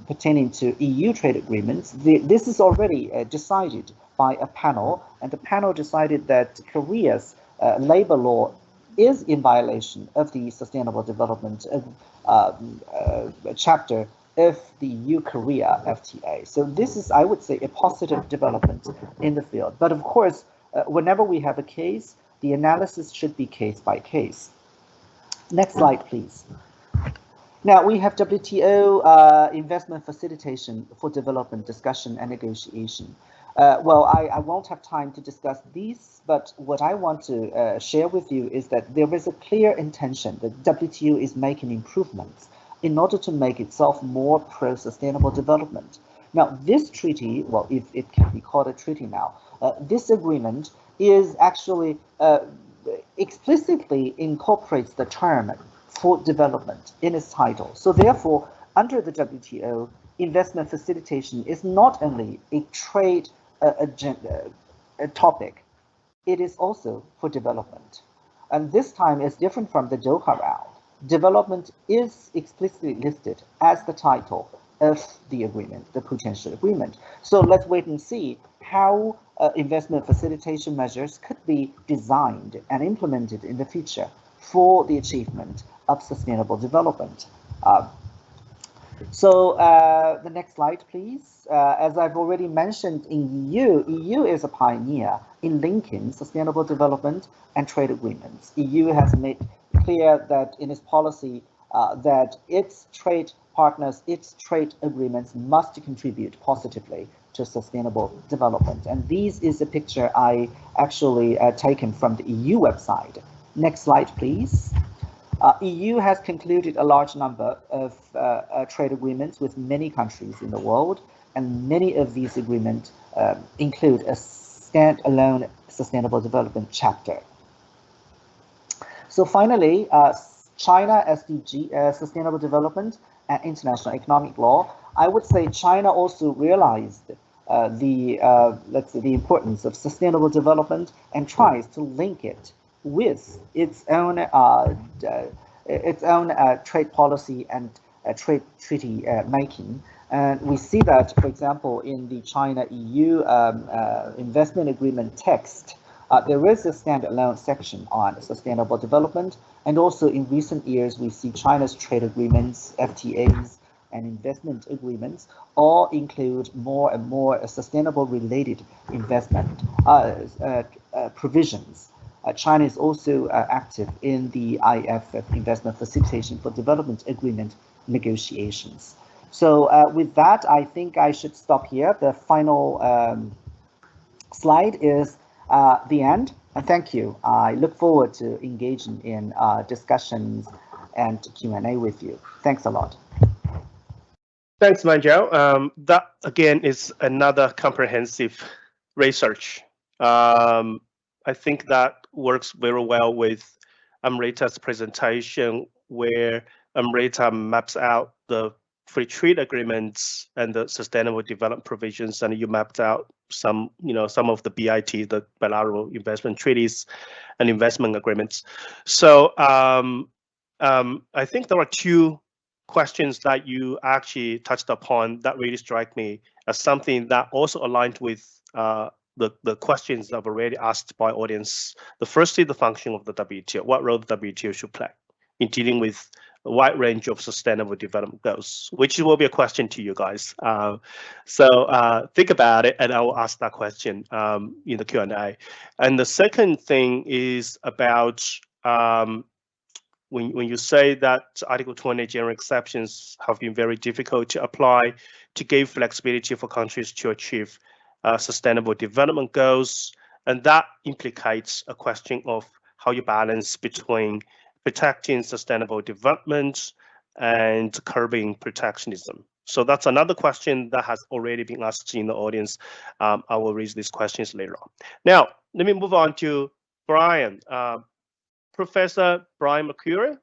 pertaining to EU trade agreements, this is already decided by a panel, and the panel decided that Korea's labor law is in violation of the sustainable development chapter of the EU-Korea FTA. So this is, I would say, a positive development in the field. But of course, whenever we have a case, the analysis should be case by case. Next slide, please. Now we have WTO investment facilitation for development discussion and negotiation. Well, I won't have time to discuss these, but what I want to share with you is that there is a clear intention that WTO is making improvements in order to make itself more pro-sustainable development. Now, this treaty, well, if it can be called a treaty now, this agreement is actually explicitly incorporates the term for development in its title. So therefore, under the WTO, investment facilitation is not only a trade agenda, a topic, it is also for development. And this time is different from the Doha round. Development is explicitly listed as the title of the agreement, the potential agreement. So let's wait and see how investment facilitation measures could be designed and implemented in the future for the achievement of sustainable development. So the next slide, please. As I've already mentioned, in EU is a pioneer in linking sustainable development and trade agreements. EU has made clear that in its policy that its trade partners, its trade agreements must contribute positively to sustainable development. And this is a picture I actually taken from the EU website. Next slide, please. EU has concluded a large number of trade agreements with many countries in the world, and many of these agreements include a standalone sustainable development chapter. So finally, China SDG, Sustainable Development and International Economic Law. I would say China also realized let's say the importance of sustainable development and tries to link it with its own trade policy and trade treaty making. And we see that, for example, in the China-EU investment agreement text, There is a standalone section on sustainable development, and also in recent years, we see China's trade agreements, FTAs, and investment agreements all include more and more sustainable related investment provisions. China is also active in the IFF Investment Facilitation for Development Agreement negotiations. So with that, I think I should stop here. The final slide is the end. And thank you. I look forward to engaging in discussions and Q&A with you. Thanks a lot. Thanks, Manjiao. That again is another comprehensive research. I think that works very well with Amrita's presentation, where Amrita maps out the free trade agreements and the sustainable development provisions, and you mapped out some of the BIT, the bilateral investment treaties and investment agreements. So I think there are two questions that you actually touched upon that really strike me as something that also aligned with the questions that were already asked by audience. The first is the function of the WTO, what role the WTO should play in dealing with a wide range of sustainable development goals, which will be a question to you guys. So think about it, and I will ask that question in the Q&A. And the second thing is about when you say that Article 20 general exceptions have been very difficult to apply to give flexibility for countries to achieve sustainable development goals, and that implicates a question of how you balance between protecting sustainable development and curbing protectionism. So that's another question that has already been asked in the audience. I will raise these questions later on. Now, let me move on to Bryan. Professor Bryan Mercurio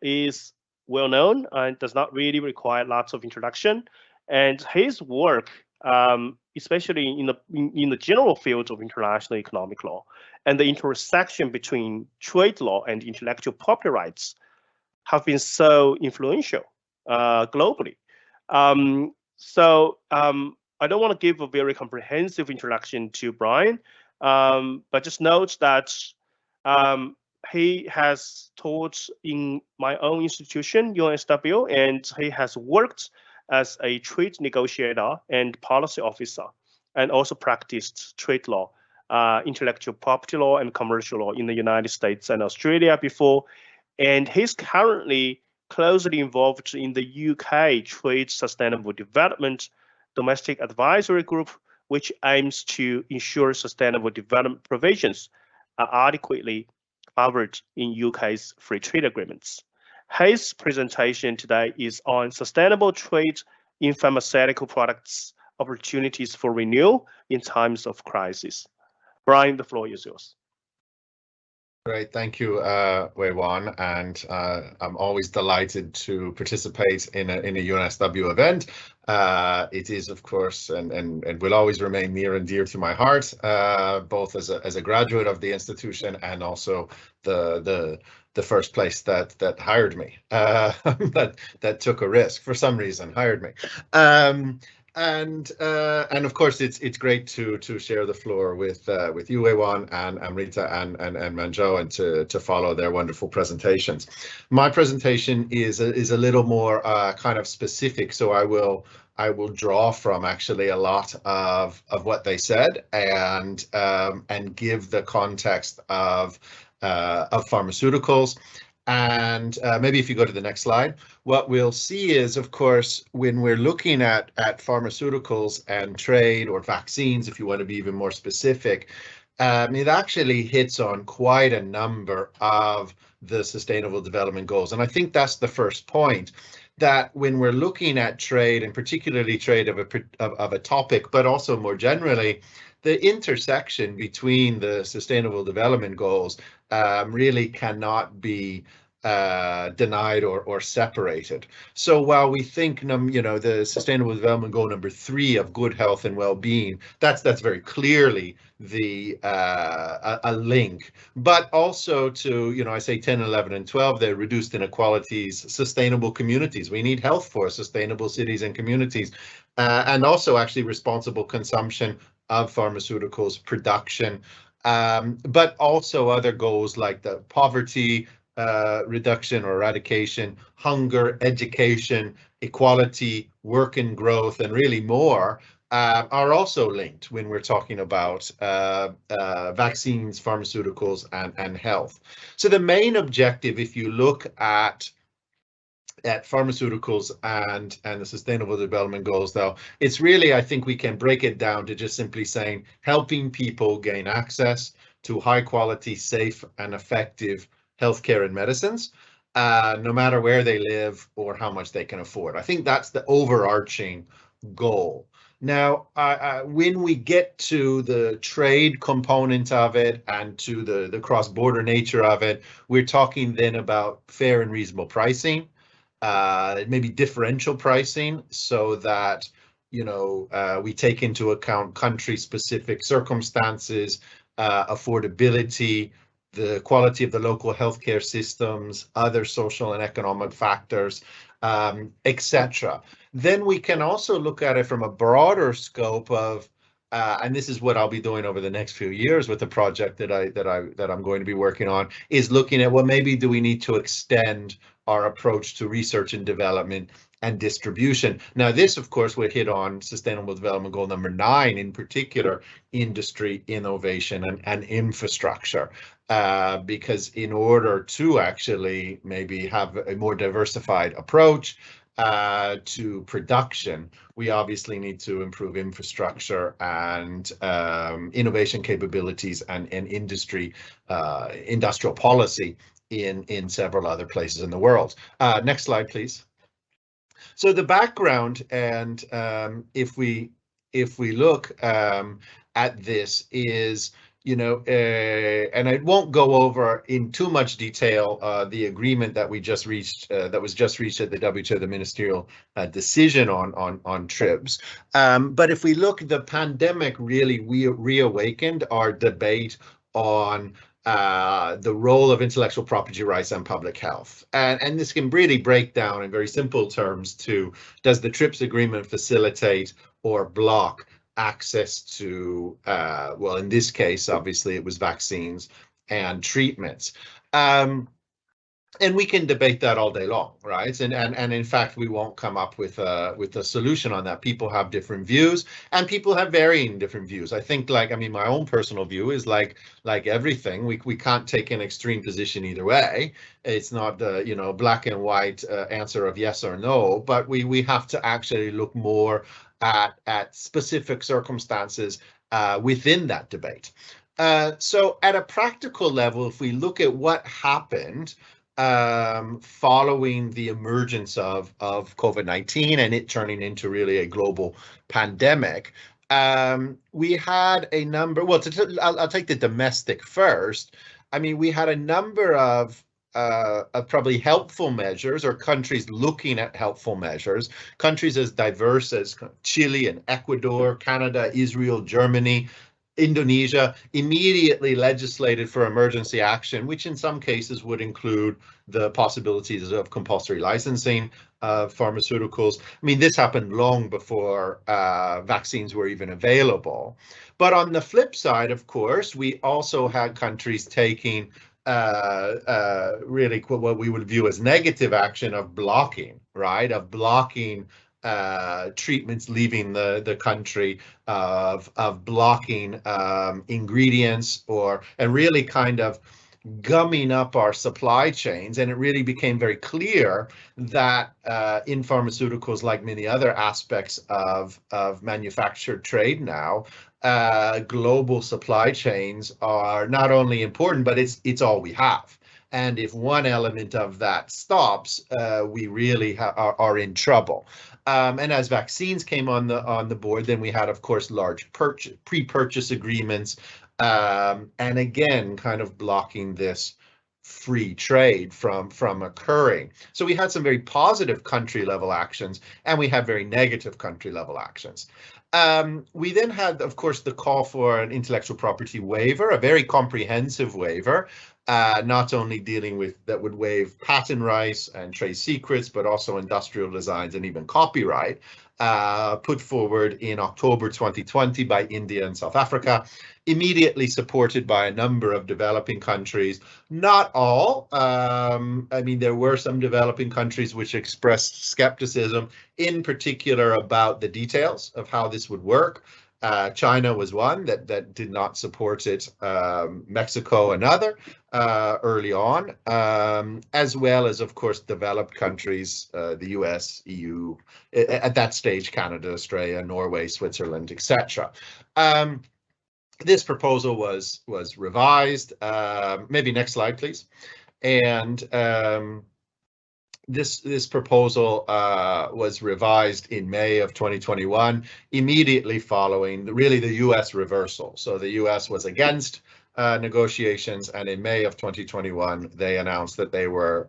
is well known and does not really require lots of introduction, and his work, especially in the general field of international economic law and the intersection between trade law and intellectual property rights, have been so influential globally. So I don't want to give a very comprehensive introduction to Bryan, but just note that he has taught in my own institution, UNSW, and he has worked as a trade negotiator and policy officer, and also practiced trade law, intellectual property law, and commercial law in the United States and Australia before. And he's currently closely involved in the UK Trade Sustainable Development Domestic Advisory Group, which aims to ensure sustainable development provisions are adequately covered in UK's free trade agreements. His presentation today is on sustainable trade in pharmaceutical products, opportunities for renewal in times of crisis. Bryan, the floor is yours. Great, thank you, Weihuan, and I'm always delighted to participate in a UNSW event. It is, of course, and will always remain near and dear to my heart, both as a graduate of the institution and also the first place that hired me, that took a risk for some reason, hired me. And of course, it's great to share the floor with you, Weihuan, and Amrita and Manjiao, and to follow their wonderful presentations. My presentation is a little more kind of specific, so I will draw from actually a lot of what they said and give the context of pharmaceuticals. And maybe if you go to the next slide, what we'll see is, of course, when we're looking at pharmaceuticals and trade, or vaccines, if you want to be even more specific, it actually hits on quite a number of the Sustainable Development Goals. And I think that's the first point, that when we're looking at trade, and particularly trade of a topic, but also more generally, the intersection between the Sustainable Development Goals really cannot be denied or separated. So while we think, the Sustainable Development Goal number 3 of good health and well-being, that's very clearly a link, but also to, I say 10, 11, and 12, the reduced inequalities, sustainable communities. We need health for sustainable cities and communities, and also actually responsible consumption of pharmaceuticals, production but also other goals like the poverty reduction or eradication, hunger, education, equality, work and growth, and really more are also linked when we're talking about vaccines, pharmaceuticals, and health. So the main objective, if you look at pharmaceuticals and the Sustainable Development Goals, though, it's really, I think we can break it down to just simply saying helping people gain access to high quality, safe and effective healthcare and medicines, no matter where they live or how much they can afford. I think that's the overarching goal. Now, when we get to the trade component of it and to the cross-border nature of it, we're talking then about fair and reasonable pricing, maybe differential pricing, so that we take into account country-specific circumstances, affordability, the quality of the local healthcare systems, other social and economic factors, etc. Then we can also look at it from a broader scope of, and this is what I'll be doing over the next few years with the project that I'm going to be working on, is looking at, well, maybe do we need to extend our approach to research and development and distribution. Now, this, of course, would hit on Sustainable Development Goal number 9, in particular, industry, innovation, and infrastructure. Because in order to actually maybe have a more diversified approach to production, we obviously need to improve infrastructure and innovation capabilities and industry, industrial policy in several other places in the world. Next slide, please. So the background, and if we look at this, is, and I won't go over in too much detail the agreement that we just reached, that was just reached at the WTO, the ministerial decision on TRIPS. But if we look, the pandemic really reawakened our debate on the role of intellectual property rights and public health. And this can really break down in very simple terms to, does the TRIPS agreement facilitate or block access to, well, in this case, obviously it was vaccines and treatments. And we can debate that all day long, right? And in fact, we won't come up with a solution on that. People have different views, and people have varying different views. I think, my own personal view is like everything. We can't take an extreme position either way. It's not the black and white answer of yes or no, but we have to actually look more at specific circumstances within that debate. So at a practical level, if we look at what happened following the emergence of COVID-19 and it turning into really a global pandemic, we had a number, well, I'll take the domestic first. We had a number of probably helpful measures, or countries looking at helpful measures. Countries as diverse as Chile and Ecuador, Canada, Israel, Germany, Indonesia immediately legislated for emergency action, which in some cases would include the possibilities of compulsory licensing of pharmaceuticals. This happened long before vaccines were even available. But on the flip side, of course, we also had countries taking really what we would view as negative action of blocking, right? Of blocking treatments leaving the country, of blocking ingredients, and really kind of gumming up our supply chains. And it really became very clear that in pharmaceuticals, like many other aspects of manufactured trade now, global supply chains are not only important, but it's all we have. And if one element of that stops, we really are in trouble. And as vaccines came on the board, then we had, of course, large pre-purchase agreements, and again, kind of blocking this free trade from occurring. So we had some very positive country level actions, and we had very negative country level actions. We then had, of course, the call for an intellectual property waiver, a very comprehensive waiver, not only dealing with that would waive patent rights and trade secrets, but also industrial designs and even copyright, put forward in October 2020 by India and South Africa. immediately supported by a number of developing countries. Not all. I mean, there were some developing countries which expressed skepticism, in particular about the details of how this would work. China was one that did not support it. Mexico another early on, as well as, of course, developed countries, the US, EU, at that stage, Canada, Australia, Norway, Switzerland, etc. This proposal was revised. Maybe next slide, please. And this proposal was revised in May of 2021, immediately following the US reversal. So the US was against negotiations, and in May of 2021, they announced that they were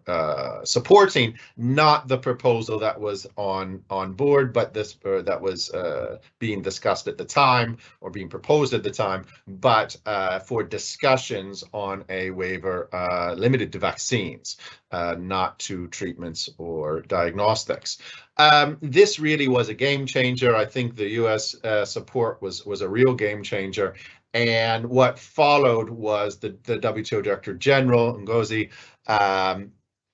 supporting not the proposal that was on board, but this that was being discussed at the time or being proposed at the time, but for discussions on a waiver limited to vaccines, not to treatments or diagnostics. This really was a game changer. I think the US support was a real game changer. And what followed was the WTO Director General, Ngozi,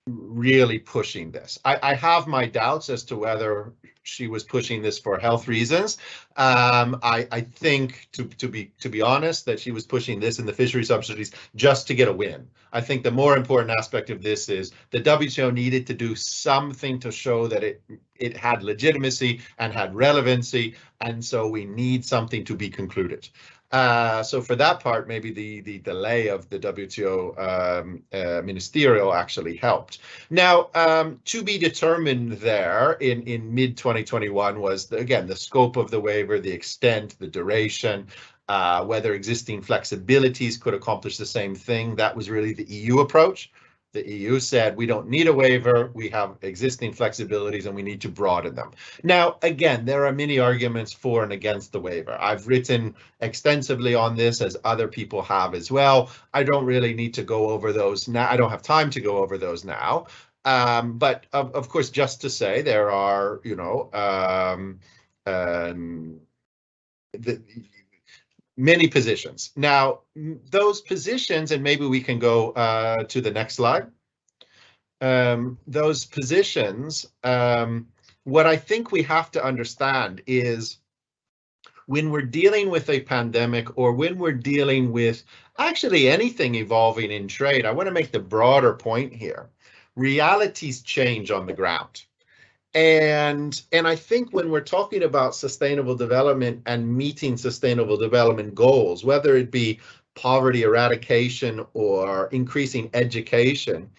really pushing this. I have my doubts as to whether she was pushing this for health reasons. I think, to be honest, that she was pushing this in the fishery subsidies just to get a win. I think the more important aspect of this is the WTO needed to do something to show that it had legitimacy and had relevancy, and so we need something to be concluded. So for that part, maybe the delay of the WTO ministerial actually helped. Now, to be determined there in mid-2021 was, again, the scope of the waiver, the extent, the duration, whether existing flexibilities could accomplish the same thing. That was really the EU approach. The EU said, we don't need a waiver, we have existing flexibilities and we need to broaden them. Now, again, there are many arguments for and against the waiver. I've written extensively on this, as other people have as well. I don't really need to go over those now. I don't have time to go over those now. But of course, just to say, there are, many positions. Now, those positions, and maybe we can go to the next slide. Those positions, what I think we have to understand is when we're dealing with a pandemic, or when we're dealing with actually anything evolving in trade, I want to make the broader point here. Realities change on the ground. And I think when we're talking about sustainable development and meeting sustainable development goals, whether it be poverty eradication or increasing education,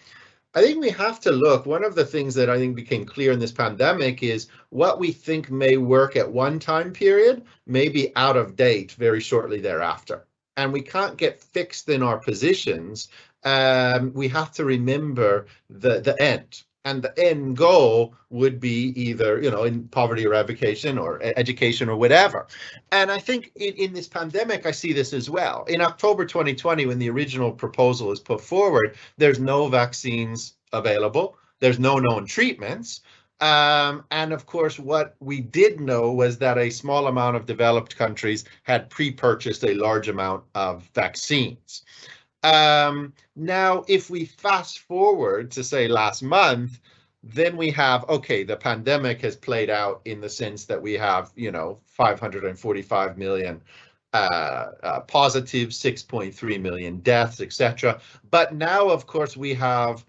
I think we have to look. One of the things that I think became clear in this pandemic is what we think may work at one time period may be out of date very shortly thereafter. And we can't get fixed in our positions. We have to remember the end. And the end goal would be either, in poverty eradication or education or whatever. And I think in this pandemic, I see this as well. In October 2020, when the original proposal is put forward, there's no vaccines available. There's no known treatments. And of course, what we did know was that a small amount of developed countries had pre-purchased a large amount of vaccines. Now, if we fast forward to say last month, then we have, okay, the pandemic has played out in the sense that we have, 545 million positive, 6.3 million deaths, etc. But now, of course, we have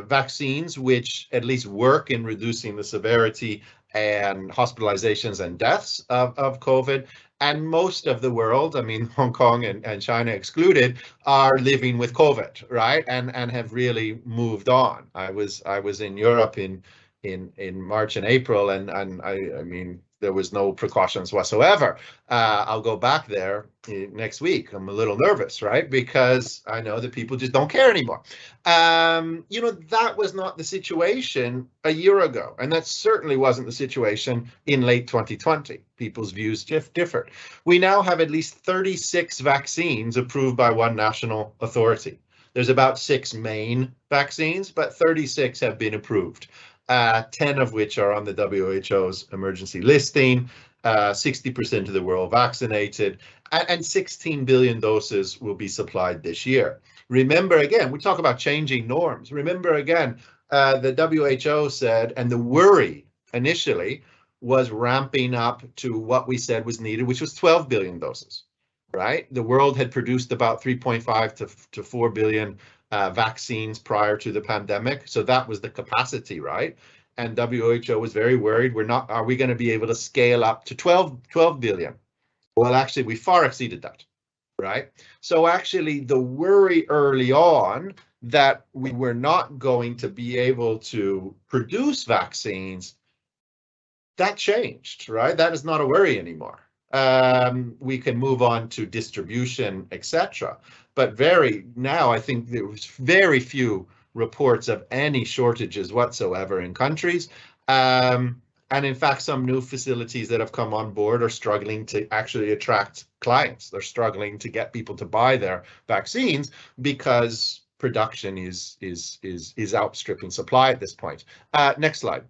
vaccines which at least work in reducing the severity and hospitalizations and deaths of COVID. And most of the world, I mean, Hong Kong and China excluded, are living with COVID, right? And have really moved on. I was in Europe in March and April, and I mean, there was no precautions whatsoever. I'll go back there next week. I'm a little nervous, right? Because I know that people just don't care anymore. That was not the situation a year ago. And that certainly wasn't the situation in late 2020. People's views differed. We now have at least 36 vaccines approved by one national authority. There's about 6 main vaccines, but 36 have been approved. 10 of which are on the WHO's emergency listing. 60% of the world vaccinated, and 16 billion doses will be supplied this year. Remember again, we talk about changing norms. Remember again, the WHO said, and the worry initially was ramping up to what we said was needed, which was 12 billion doses, right? The world had produced about 3.5 to 4 billion vaccines prior to the pandemic. So that was the capacity, right? And WHO was very worried, are we going to be able to scale up to 12 billion? Well, actually, we far exceeded that, right? So actually the worry early on that we were not going to be able to produce vaccines, that changed, right? That is not a worry anymore. We can move on to distribution, etc. But now I think there was very few reports of any shortages whatsoever in countries. And in fact, some new facilities that have come on board are struggling to actually attract clients. They're struggling to get people to buy their vaccines because production is outstripping supply at this point. Next slide.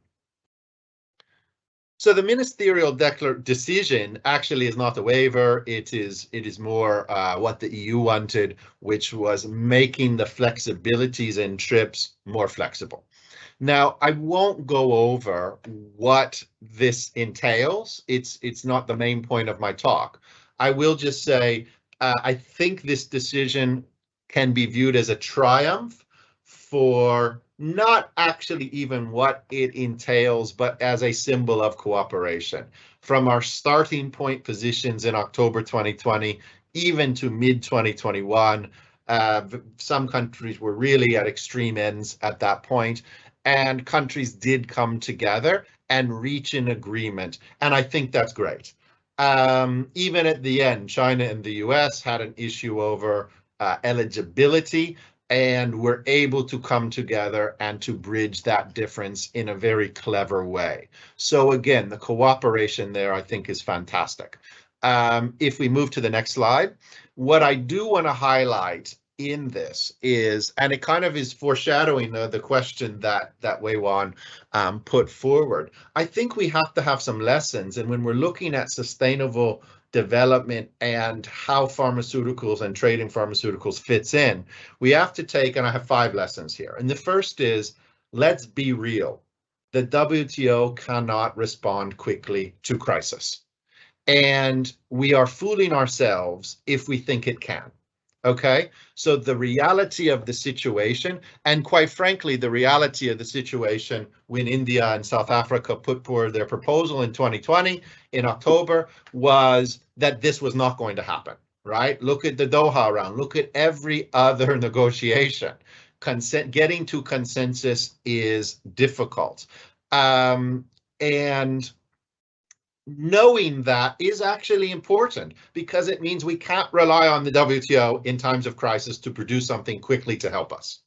So the ministerial decision actually is not a waiver. It is more what the EU wanted, which was making the flexibilities in trips more flexible. Now, I won't go over what this entails. It's not the main point of my talk. I will just say I think this decision can be viewed as a triumph for not actually even what it entails, but as a symbol of cooperation. From our starting point positions in October 2020, even to mid-2021, some countries were really at extreme ends at that point, and countries did come together and reach an agreement, and I think that's great. Even at the end, China and the US had an issue over eligibility, and we're able to come together and to bridge that difference in a very clever way. So again, the cooperation there, I think, is fantastic. If we move to the next slide, what I do want to highlight in this is, and it kind of is foreshadowing the question that Weihuan put forward, I think we have to have some lessons. And when we're looking at sustainable development and how pharmaceuticals and trade in pharmaceuticals fits in, we have to take, and I have 5 lessons here. And the first is, let's be real. The WTO cannot respond quickly to crisis. And we are fooling ourselves if we think it can. Okay, so the reality of the situation, and quite frankly, the reality of the situation when India and South Africa put forward their proposal in 2020 in October, was that this was not going to happen, right? Look at the Doha round, look at every other negotiation. Getting to consensus is difficult. And knowing that is actually important, because it means we can't rely on the WTO in times of crisis to produce something quickly to help us.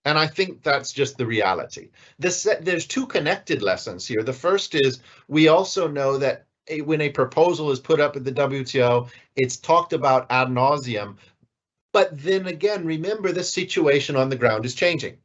And I think that's just the reality. There's 2 connected lessons here. The first is, we also know that when a proposal is put up at the WTO, it's talked about ad nauseum. But then again, remember, the situation on the ground is changing.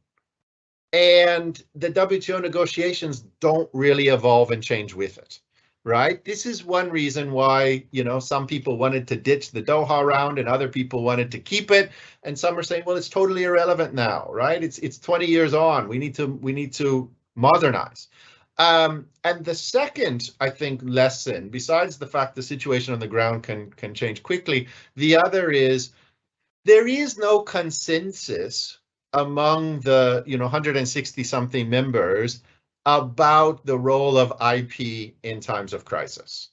And the WTO negotiations don't really evolve and change with it. Right? This is one reason why, some people wanted to ditch the Doha round and other people wanted to keep it. And some are saying, well, it's totally irrelevant now, right? It's 20 years on. We need to modernize. And the second, I think, lesson, besides the fact the situation on the ground can change quickly, the other is, there is no consensus among the 160 something members about the role of IP in times of crisis.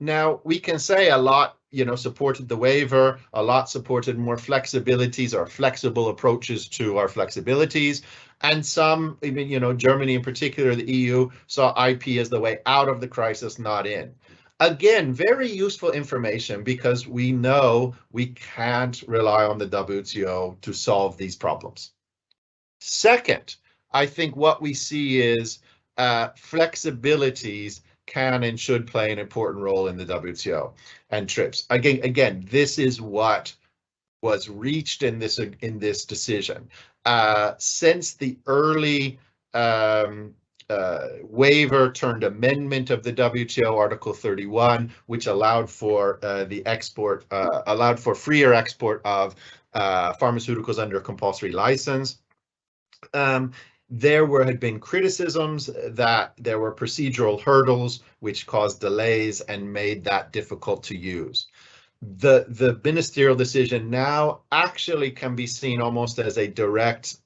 Now, we can say a lot, supported the waiver, a lot supported more flexibilities or flexible approaches to our flexibilities, and some, even, Germany in particular, the EU, saw IP as the way out of the crisis, not in. Again, very useful information, because we know we can't rely on the WTO to solve these problems. Second, I think what we see is flexibilities can and should play an important role in the WTO and TRIPS. Again, this is what was reached in this decision. Since the early waiver turned amendment of the WTO Article 31, which allowed for allowed for freer export of pharmaceuticals under compulsory license. There had been criticisms that there were procedural hurdles which caused delays and made that difficult to use. The ministerial decision now actually can be seen almost as a direct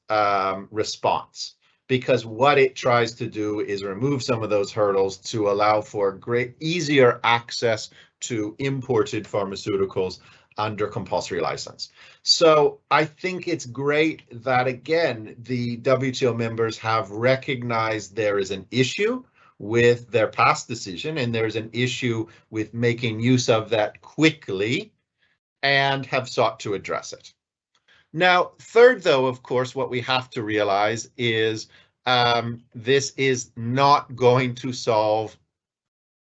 response, because what it tries to do is remove some of those hurdles to allow for easier access to imported pharmaceuticals under compulsory license. So I think it's great that, again, the WTO members have recognized there is an issue with their past decision, and there's an issue with making use of that quickly, and have sought to address it. Now, third, though, of course, what we have to realize is this is not going to solve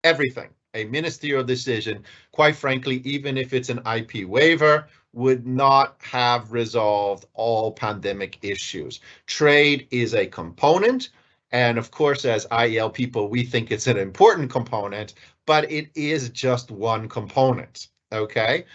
everything. A ministerial decision, quite frankly, even if it's an IP waiver, would not have resolved all pandemic issues. Trade is a component, and of course, as IEL people, we think it's an important component, but it is just one component, okay?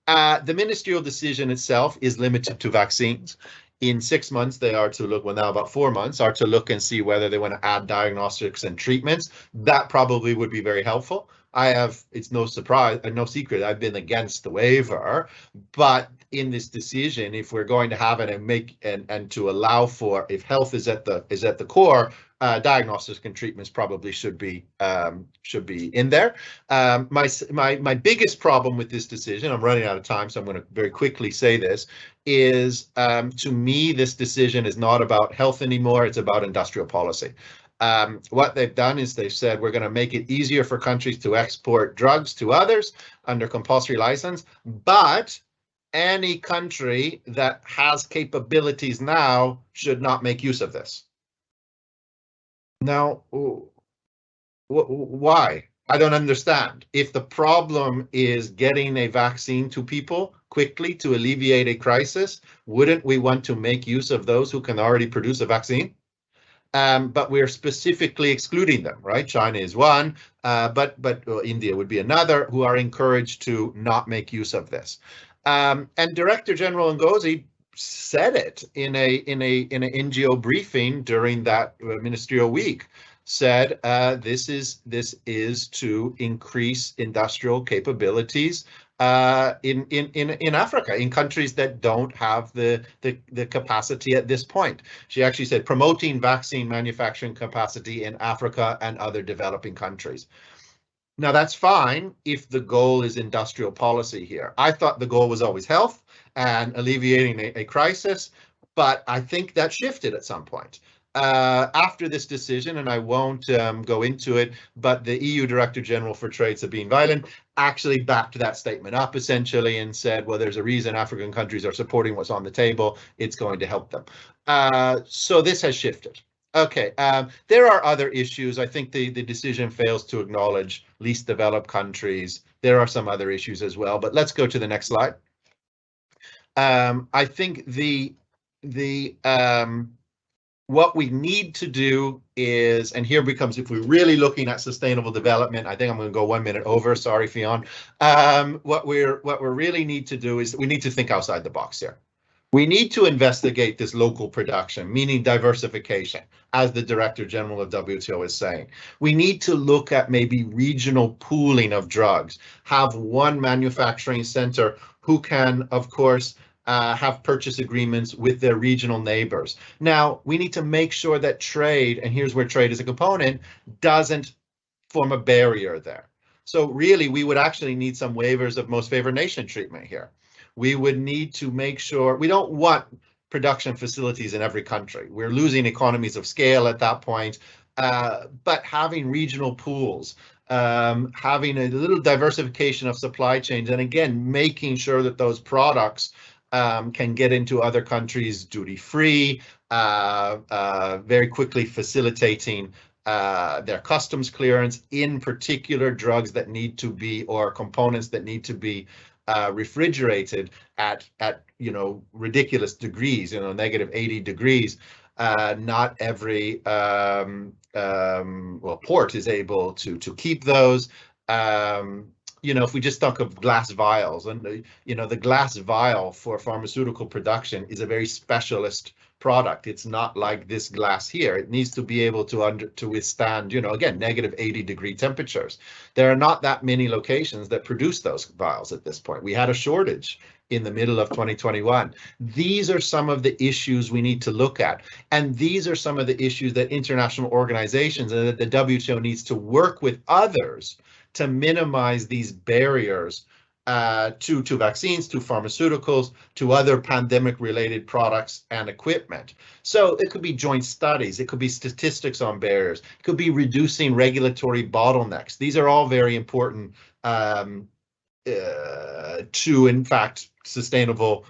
The ministerial decision itself is limited to vaccines. In 6 months, they are to look, well, now about 4 months, are to look and see whether they want to add diagnostics and treatments. That probably would be very helpful. It's no surprise, no secret, I've been against the waiver, but in this decision, if we're going to have it and to allow for, if health is at the core, diagnostics and treatments probably should be in there. My biggest problem with this decision, I'm running out of time, so I'm going to very quickly say this, is to me, this decision is not about health anymore, it's about industrial policy. What they've done is they've said we're going to make it easier for countries to export drugs to others under compulsory license, but any country that has capabilities now should not make use of this. Now, why? I don't understand. If the problem is getting a vaccine to people quickly to alleviate a crisis, wouldn't we want to make use of those who can already produce a vaccine? But we're specifically excluding them, right? China is one, but India would be another, who are encouraged to not make use of this. And Director General Ngozi said it in an NGO briefing during that ministerial week. Said this is to increase industrial capabilities in Africa, in countries that don't have the capacity at this point. She actually said promoting vaccine manufacturing capacity in Africa and other developing countries. Now, that's fine if the goal is industrial policy here. I thought the goal was always health and alleviating a crisis, but I think that shifted at some point. After this decision, and I won't go into it, but the EU Director General for Trade, Sabine Weiland, actually backed that statement up essentially and said, well, there's a reason African countries are supporting what's on the table. It's going to help them. So this has shifted. Okay, there are other issues. I think the decision fails to acknowledge least developed countries. There are some other issues as well, but let's go to the next slide. I think what we need to do is, and here becomes, if we're really looking at sustainable development, I think I'm going to go 1 minute over, sorry, Fionn. What we really need to do is we need to think outside the box here. We need to investigate this local production, meaning diversification, as the Director General of WTO is saying. We need to look at maybe regional pooling of drugs, have one manufacturing center who can, of course, have purchase agreements with their regional neighbors. Now, we need to make sure that trade, and here's where trade is a component, doesn't form a barrier there. So really, we would actually need some waivers of most favored nation treatment here. We would need to make sure, we don't want production facilities in every country. We're losing economies of scale at that point, but having regional pools, having a little diversification of supply chains, and again, making sure that those products can get into other countries duty-free, very quickly facilitating their customs clearance, in particular drugs that need to be, or components that need to be refrigerated at ridiculous degrees, -80 degrees. Not every port is able to keep those. If we just talk of glass vials, and the glass vial for pharmaceutical production is a very specialist product. It's not like this glass here. It needs to be able to withstand, again, negative 80-degree temperatures. There are not that many locations that produce those vials at this point. We had a shortage in the middle of 2021. These are some of the issues we need to look at. And these are some of the issues that international organizations and that the WTO needs to work with others to minimize these barriers to vaccines, to pharmaceuticals, to other pandemic-related products and equipment. So it could be joint studies, it could be statistics on barriers, it could be reducing regulatory bottlenecks. These are all very important to, in fact, sustainable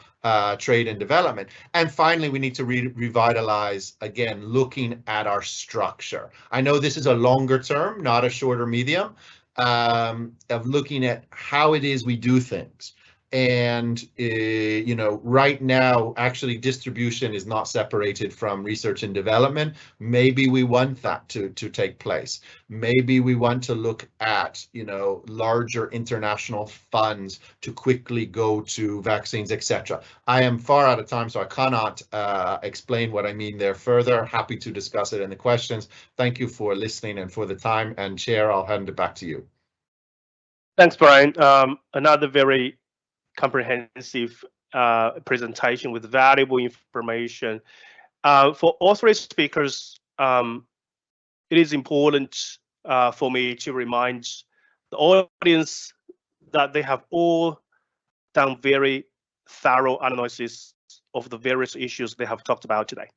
trade and development. And finally, we need to revitalize, again, looking at our structure. I know this is a longer term, not a shorter medium, of looking at how it is we do things. And, right now, actually, distribution is not separated from research and development. Maybe we want that to take place. Maybe we want to look at, larger international funds to quickly go to vaccines, etc. I am far out of time, so I cannot explain what I mean there further. Happy to discuss it in the questions. Thank you for listening and for the time. And Chair, I'll hand it back to you. Thanks, Brian. Another very comprehensive presentation with valuable information. For all three speakers, it is important for me to remind the audience that they have all done very thorough analysis of the various issues they have talked about today.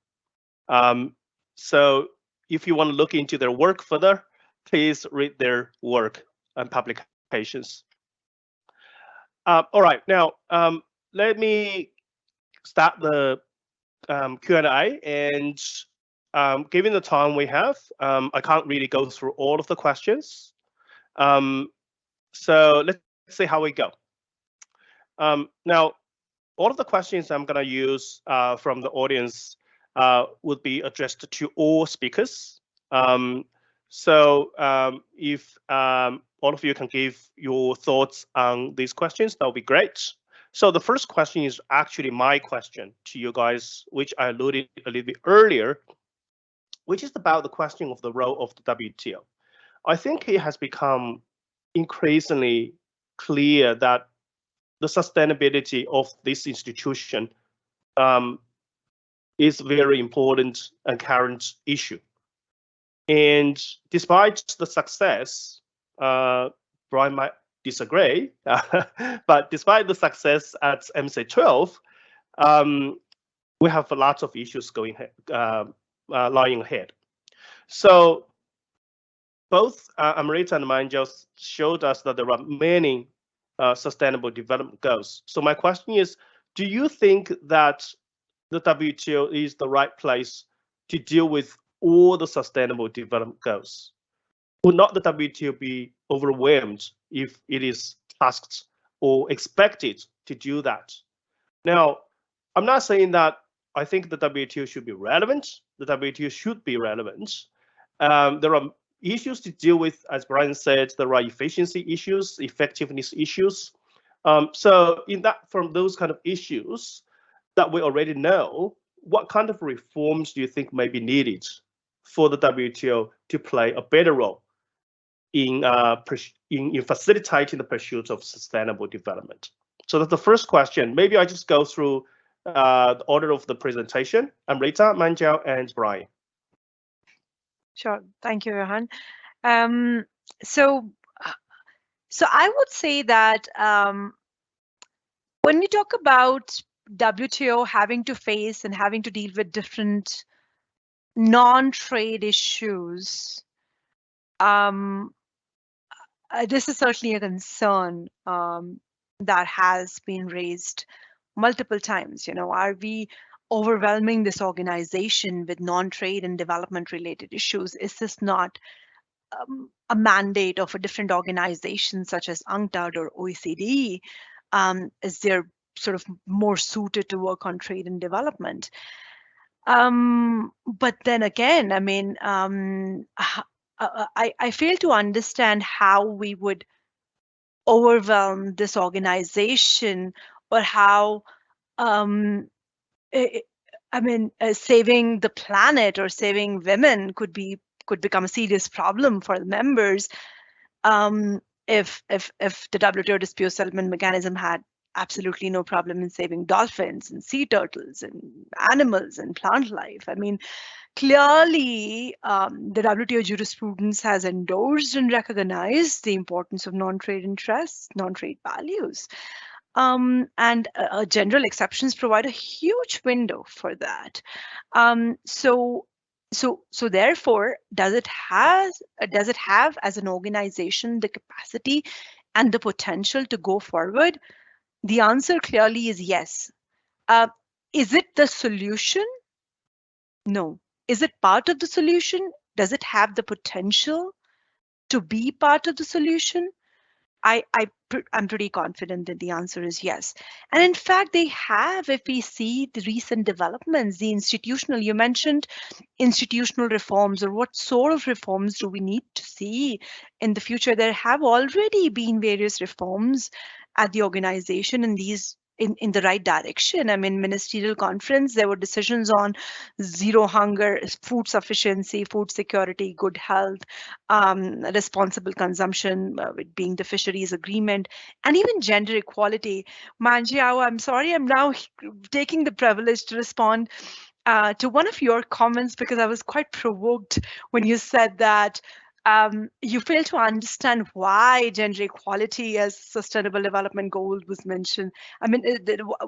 So if you want to look into their work further, please read their work and publications. All right, now let me start the Q&A, and given the time we have, I can't really go through all of the questions. So let's see how we go. Now, all of the questions I'm going to use from the audience would be addressed to all speakers. So if all of you can give your thoughts on these questions, that would be great. So the first question is actually my question to you guys, which I alluded a little bit earlier, which is about the question of the role of the WTO. I think it has become increasingly clear that the sustainability of this institution is very important and current issue. And despite the success, Brian might disagree, but despite the success at MC12, we have a lot of issues lying ahead. So both Amrita and Manjiao showed us that there are many sustainable development goals. So my question is, do you think that the WTO is the right place to deal with all the sustainable development goals? Would not the WTO be overwhelmed if it is tasked or expected to do that? Now, I'm not saying that I think the WTO should be relevant. The WTO should be relevant. There are issues to deal with, as Brian said, there are efficiency issues, effectiveness issues. So from those kind of issues that we already know, what kind of reforms do you think may be needed for the WTO to play a better role in facilitating the pursuit of sustainable development? So that's the first question. Maybe I just go through the order of the presentation. Amrita, Manjiao, and Brian. Sure. Thank you, Johan. So I would say that when we talk about WTO having to face and having to deal with different non-trade issues, this is certainly a concern that has been raised multiple times. Are we overwhelming this organization with non-trade and development related issues? Is this not a mandate of a different organization such as UNCTAD or OECD? Is there sort of more suited to work on trade and development? But then again, I mean, I fail to understand how we would overwhelm this organization, or how I mean, saving the planet or saving women could become a serious problem for the members, if the WTO dispute settlement mechanism had absolutely no problem in saving dolphins and sea turtles and animals and plant life. I mean, clearly, the WTO jurisprudence has endorsed and recognized the importance of non-trade interests, non-trade values. And general exceptions provide a huge window for that. So therefore, does it have as an organization the capacity and the potential to go forward? The answer clearly is yes. Is it the solution? No. Is it part of the solution? Does it have the potential to be part of the solution? I'm pretty confident that the answer is yes. And in fact, they have, if we see the recent developments, you mentioned institutional reforms, or what sort of reforms do we need to see in the future? There have already been various reforms at the organization in the right direction. I mean, ministerial conference, there were decisions on zero hunger, food sufficiency, food security, good health, responsible consumption, with being the fisheries agreement, and even gender equality. Manjiao, I'm sorry, I'm now taking the privilege to respond to one of your comments, because I was quite provoked when you said that you fail to understand why gender equality as sustainable development goal was mentioned. I mean,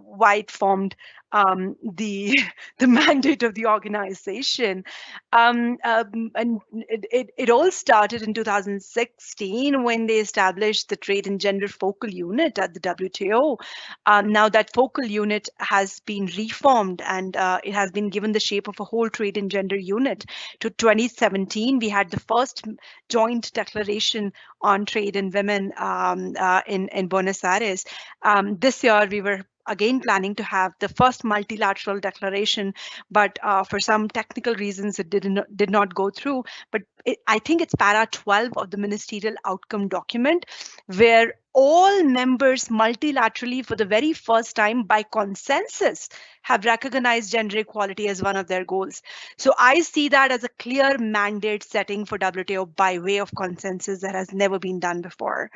why it formed the mandate of the organization. And it all started in 2016 when they established the Trade and Gender Focal Unit at the WTO. Now that focal unit has been reformed, and it has been given the shape of a whole Trade and Gender Unit. To 2017, we had the first joint declaration on trade and women in Buenos Aires. This year, we were again planning to have the first multilateral declaration, but for some technical reasons, it did not go through. But I think it's para 12 of the ministerial outcome document, where all members multilaterally for the very first time by consensus have recognized gender equality as one of their goals. So I see that as a clear mandate setting for WTO by way of consensus that has never been done before.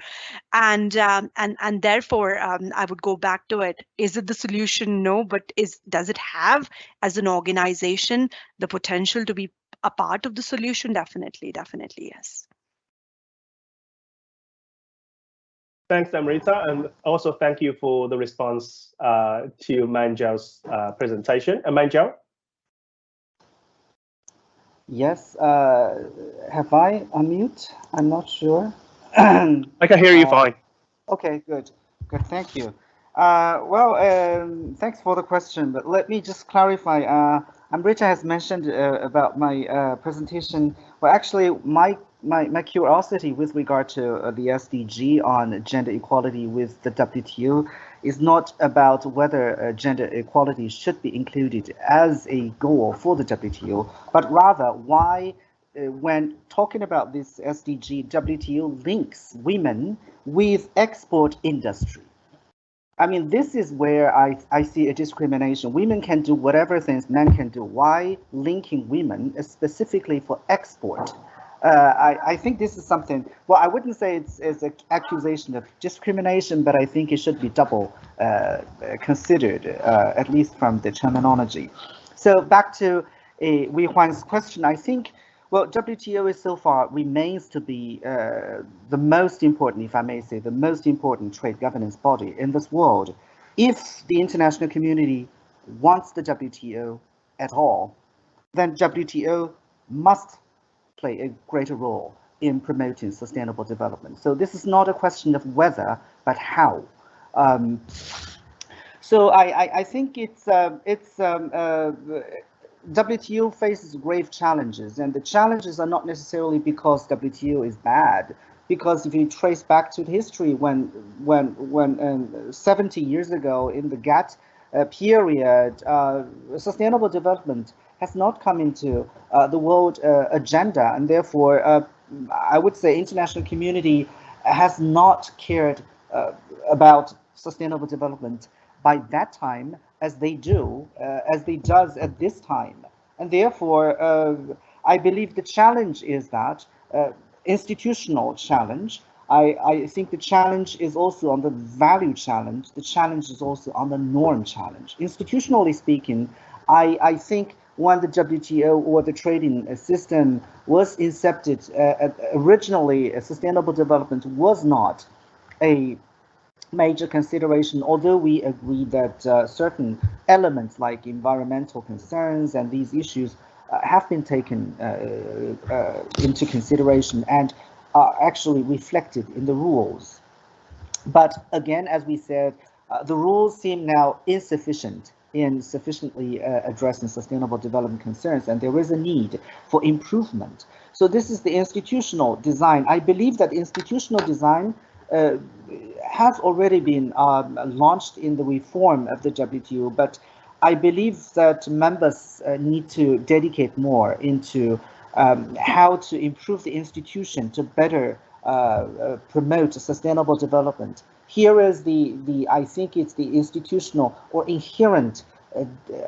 And therefore, I would go back to it. Is it the solution? No, but does it have as an organization the potential to be a part of the solution? Definitely, yes. Thanks, Amrita, and also thank you for the response to Manjiao's presentation. Manjiao? Yes, have I unmute? I'm not sure. I can hear you fine. Okay, good, thank you. Thanks for the question, but let me just clarify. Amrita has mentioned about my presentation. Well, actually, my curiosity with regard to the SDG on gender equality with the WTO is not about whether gender equality should be included as a goal for the WTO, but rather why, when talking about this SDG, WTO links women with export industry. I mean, this is where I see a discrimination. Women can do whatever things men can do. Why linking women specifically for export? I think this is something, well, I wouldn't say it's an accusation of discrimination, but I think it should be double considered, at least from the terminology. So back to Weihuan's question, I think, well, WTO is so far remains to be the most important, if I may say, the most important trade governance body in this world. If the international community wants the WTO at all, then WTO must play a greater role in promoting sustainable development. So this is not a question of whether, but how. So I think WTO faces grave challenges, and the challenges are not necessarily because WTO is bad. Because if you trace back to the history, when 70 years ago in the GATT period, sustainable development has not come into the world agenda, and therefore I would say international community has not cared about sustainable development by that time as they does at this time. And therefore, I believe the challenge is that institutional challenge. I think the challenge is also on the value challenge. The challenge is also on the norm challenge. Institutionally speaking, I think when the WTO or the trading system was incepted, originally sustainable development was not a major consideration, although we agree that certain elements like environmental concerns and these issues have been taken into consideration and are actually reflected in the rules. But again, as we said, the rules seem now insufficient in sufficiently addressing sustainable development concerns, and there is a need for improvement. So this is the institutional design. I believe that institutional design has already been launched in the reform of the WTO, but I believe that members need to dedicate more into how to improve the institution to better promote sustainable development. Here is I think it's the institutional or inherent,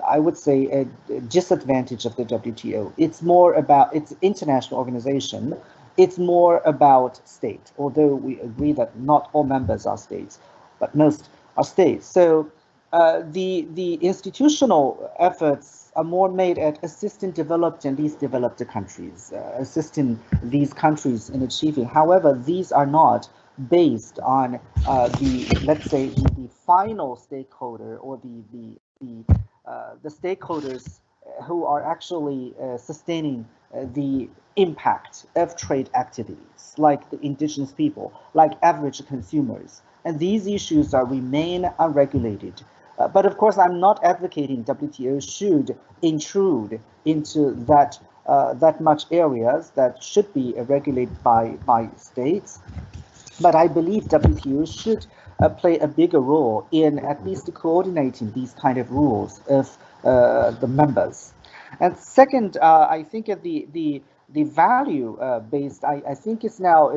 I would say, a disadvantage of the WTO. It's more about its international organization. It's more about state, although we agree that not all members are states, but most are states. So the institutional efforts are more made at assisting developed and least developed countries, assisting these countries in achieving. However, these are not based on let's say, the final stakeholder or the stakeholders who are actually sustaining the impact of trade activities, like the indigenous people, like average consumers. And these issues remain unregulated. But of course, I'm not advocating WTO should intrude into that much areas that should be regulated by states. But I believe WTO should play a bigger role in at least coordinating these kind of rules of the members. And second, I think the value based, I think it's now,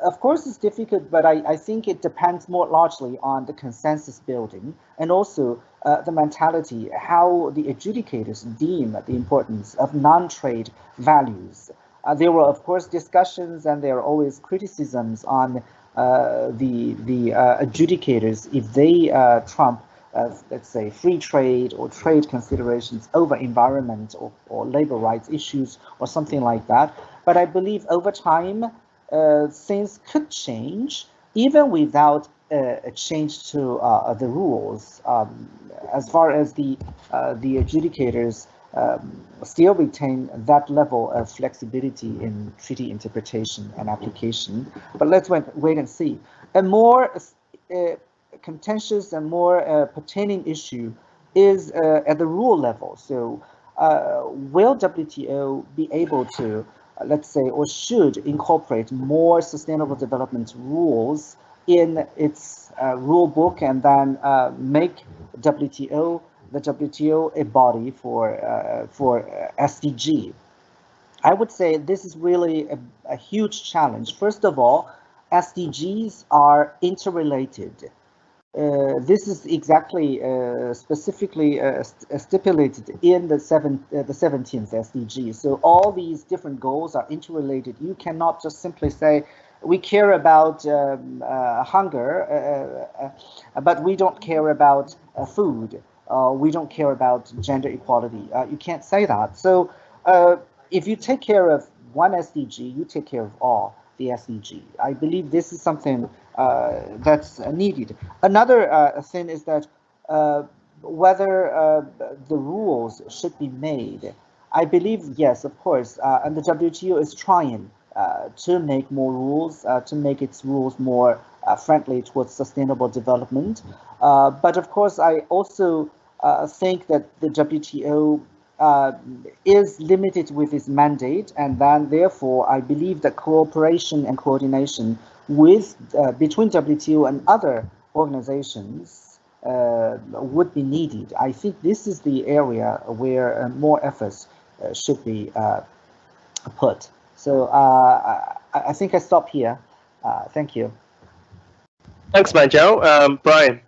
of course it's difficult, but I think it depends more largely on the consensus building and also the mentality, how the adjudicators deem the importance of non-trade values. There were, of course, discussions and there are always criticisms on the adjudicators if they trump, let's say, free trade or trade considerations over environment or labor rights issues or something like that. But I believe over time, things could change even without a change to the rules. As far as the adjudicators still retain that level of flexibility in treaty interpretation and application. But let's wait and see. A more contentious and more pertaining issue is at the rule level. So will WTO be able to, let's say, or should incorporate more sustainable development rules in its rule book and then make the WTO a body for SDG? I would say this is really a huge challenge. First of all, SDGs are interrelated. This is exactly specifically stipulated in the 17th SDG. So all these different goals are interrelated. You cannot just simply say we care about hunger, but we don't care about food. We don't care about gender equality. You can't say that. So if you take care of one SDG, you take care of all the SDG. I believe this is something that's needed. Another thing is that whether the rules should be made. I believe, yes, of course, and the WTO is trying to make more rules, to make its rules more friendly towards sustainable development. But of course, I also think that the WTO is limited with its mandate, and then therefore I believe that cooperation and coordination with between WTO and other organizations would be needed. I think this is the area where more efforts should be put. So I think I stop here. Thank you. Thanks, Manjiao. Bryan.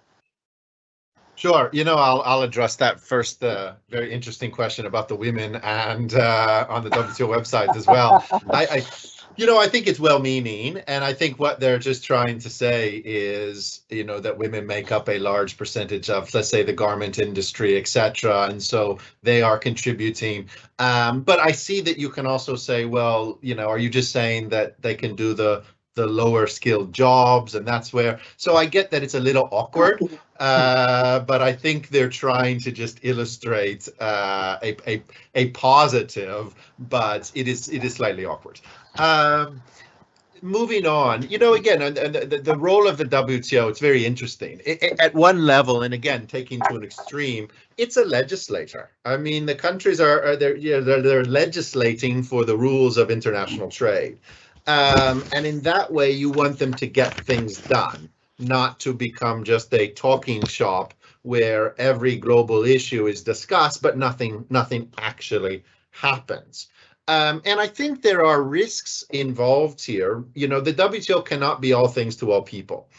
Sure. I'll address that first. Very interesting question about the women and on the WTO website as well. I think it's well-meaning, and I think what they're just trying to say is, that women make up a large percentage of, let's say, the garment industry, etc., and so they are contributing. But I see that you can also say, well, are you just saying that they can do the lower skilled jobs, and that's where, so I get that it's a little awkward, but I think they're trying to just illustrate a positive, but it is slightly awkward. Moving on, again, the role of the WTO, it's very interesting. At one level, and again, taking to an extreme, it's a legislator. I mean, the countries they're legislating for the rules of international trade. And in that way, you want them to get things done, not to become just a talking shop where every global issue is discussed, but nothing actually happens. And I think there are risks involved here. The WTO cannot be all things to all people.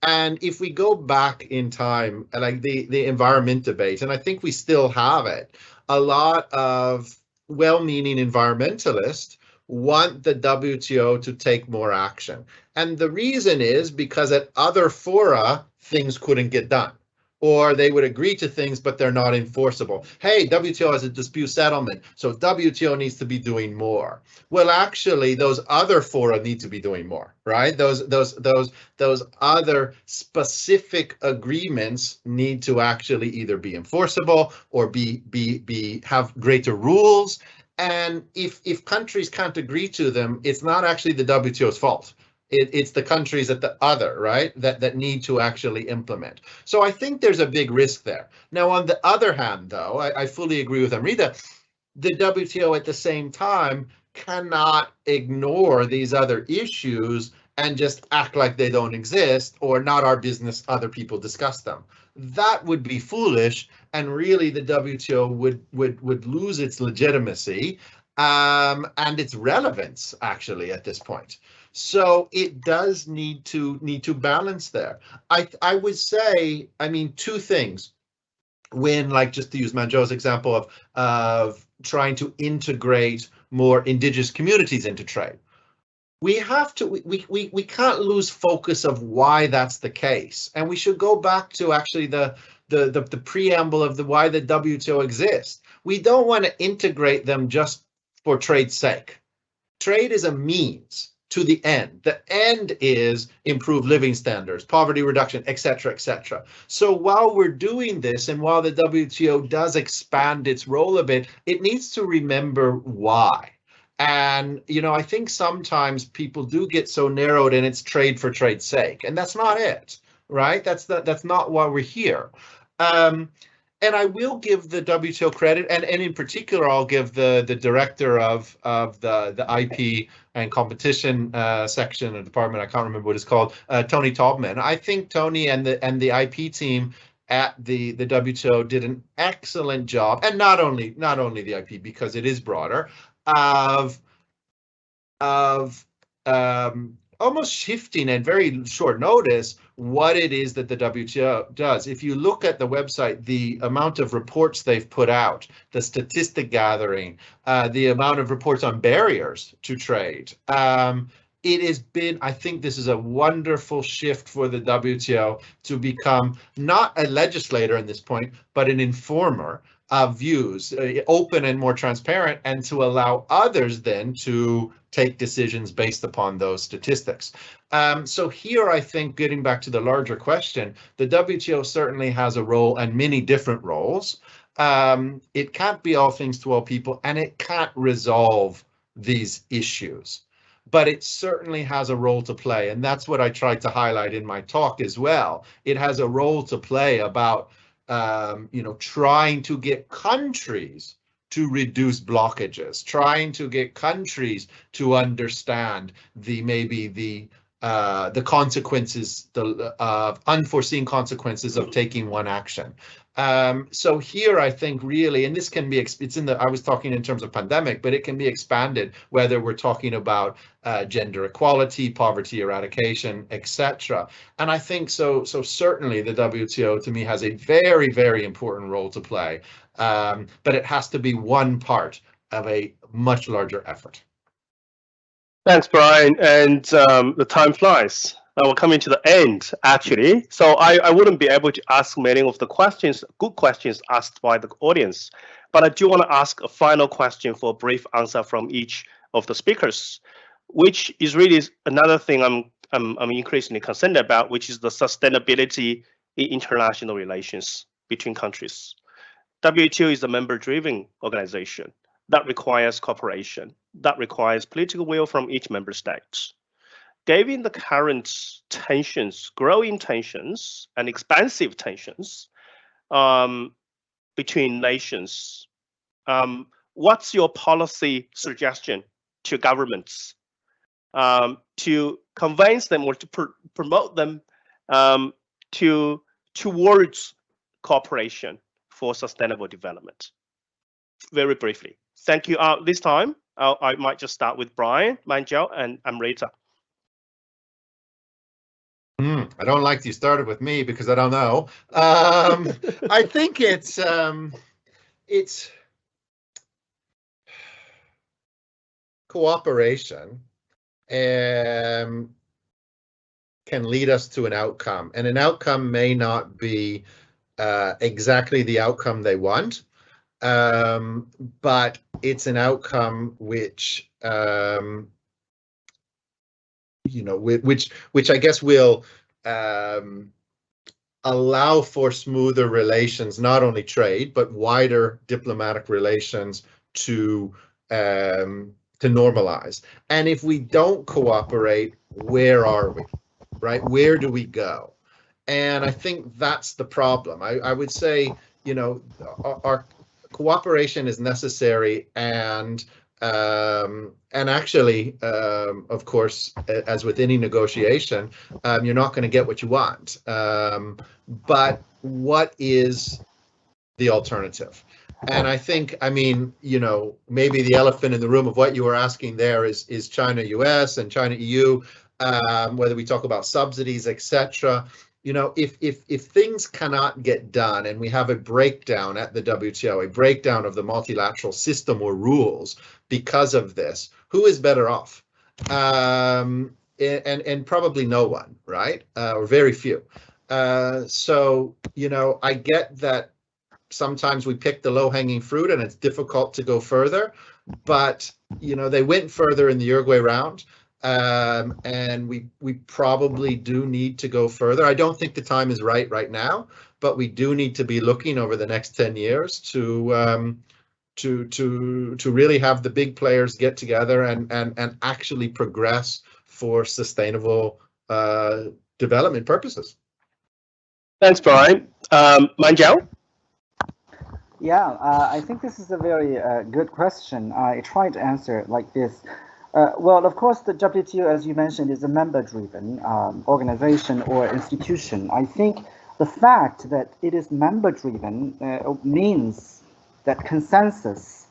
And if we go back in time, like the environment debate, and I think we still have it, a lot of well-meaning environmentalists want the WTO to take more action. And the reason is because at other fora, things couldn't get done, or they would agree to things, but they're not enforceable. Hey, WTO has a dispute settlement, so WTO needs to be doing more. Well, actually, those other fora need to be doing more, right? Those other specific agreements need to actually either be enforceable or have greater rules. And if countries can't agree to them, it's not actually the WTO's fault. It's the countries at the other, right, that need to actually implement. So I think there's a big risk there. Now, on the other hand, though, I fully agree with Amrita, the WTO at the same time cannot ignore these other issues and just act like they don't exist, or not our business, other people discuss them. That would be foolish, and really the WTO would lose its legitimacy and its relevance, actually, at this point. So it does need to balance there. I would say, I mean, two things. When, like, just to use Manjiao's example of trying to integrate more indigenous communities into trade, we can't lose focus of why that's the case, and we should go back to actually the preamble of why the WTO exists. We don't want to integrate them just for trade's sake. Trade is a means to the end. The end is improved living standards, poverty reduction, etc., etc. So while we're doing this, and while the WTO does expand its role a bit, it needs to remember why. And, I think sometimes people do get so narrowed in its trade for trade's sake, and that's not it, right? That's not why we're here. And I will give the WTO credit, and in particular, I'll give the director of the IP and competition section of the department. I can't remember what it's called, Tony Taubman. I think Tony and the IP team at the WTO did an excellent job, and not only the IP, because it is broader, of almost shifting at very short notice what it is that the WTO does. If you look at the website, the amount of reports they've put out, the statistic gathering, the amount of reports on barriers to trade, it has been, I think this is a wonderful shift for the WTO to become not a legislator at this point, but an informer of views, open and more transparent, and to allow others then to take decisions based upon those statistics. So here, I think, getting back to the larger question, the WTO certainly has a role, and many different roles. It can't be all things to all people, and it can't resolve these issues, but it certainly has a role to play. And that's what I tried to highlight in my talk as well. It has a role to play about trying to get countries to reduce blockages, trying to get countries to understand maybe the the consequences, the unforeseen consequences of taking one action. So here, I think really, and this can be, it's in the, I was talking in terms of pandemic, but it can be expanded, whether we're talking about gender equality, poverty eradication, etc. And I think so certainly the WTO to me has a very, very important role to play, but it has to be one part of a much larger effort. Thanks, Brian. And the time flies. We're coming to the end, actually. So I wouldn't be able to ask many of the questions, good questions asked by the audience. But I do want to ask a final question for a brief answer from each of the speakers, which is really another thing I'm increasingly concerned about, which is the sustainability in international relations between countries. WTO is a member-driven organization that requires cooperation, that requires political will from each member state. Given the current tensions, growing tensions and expansive tensions between nations, what's your policy suggestion to governments to convince them or to promote them towards cooperation for sustainable development? Very briefly. Thank you. This time, I might just start with Brian, Manjiao, and Amrita. I don't like you started with me because I don't know. I think it's cooperation can lead us to an outcome, and an outcome may not be exactly the outcome they want, but it's an outcome which which I guess will allow for smoother relations, not only trade, but wider diplomatic relations to normalize. And if we don't cooperate, where are we, right? Where do we go? And I think that's the problem. I would say, our cooperation is necessary, and actually, of course, as with any negotiation, you're not going to get what you want. But what is the alternative? And I think, maybe the elephant in the room of what you were asking there is China-US and China-EU, whether we talk about subsidies, etc. If things cannot get done and we have a breakdown at the WTO, a breakdown of the multilateral system or rules because of this, who is better off? And probably no one, right? Or very few. So, I get that sometimes we pick the low-hanging fruit and it's difficult to go further, but, they went further in the Uruguay round. And we probably do need to go further. I don't think the time is right now, but we do need to be looking over the next 10 years to really have the big players get together and actually progress for sustainable development purposes. Thanks, Brian. Manjiao? Yeah, I think this is a very good question. I try to answer it like this. Well, of course, the WTO, as you mentioned, is a member-driven organization or institution. I think the fact that it is member-driven means that consensus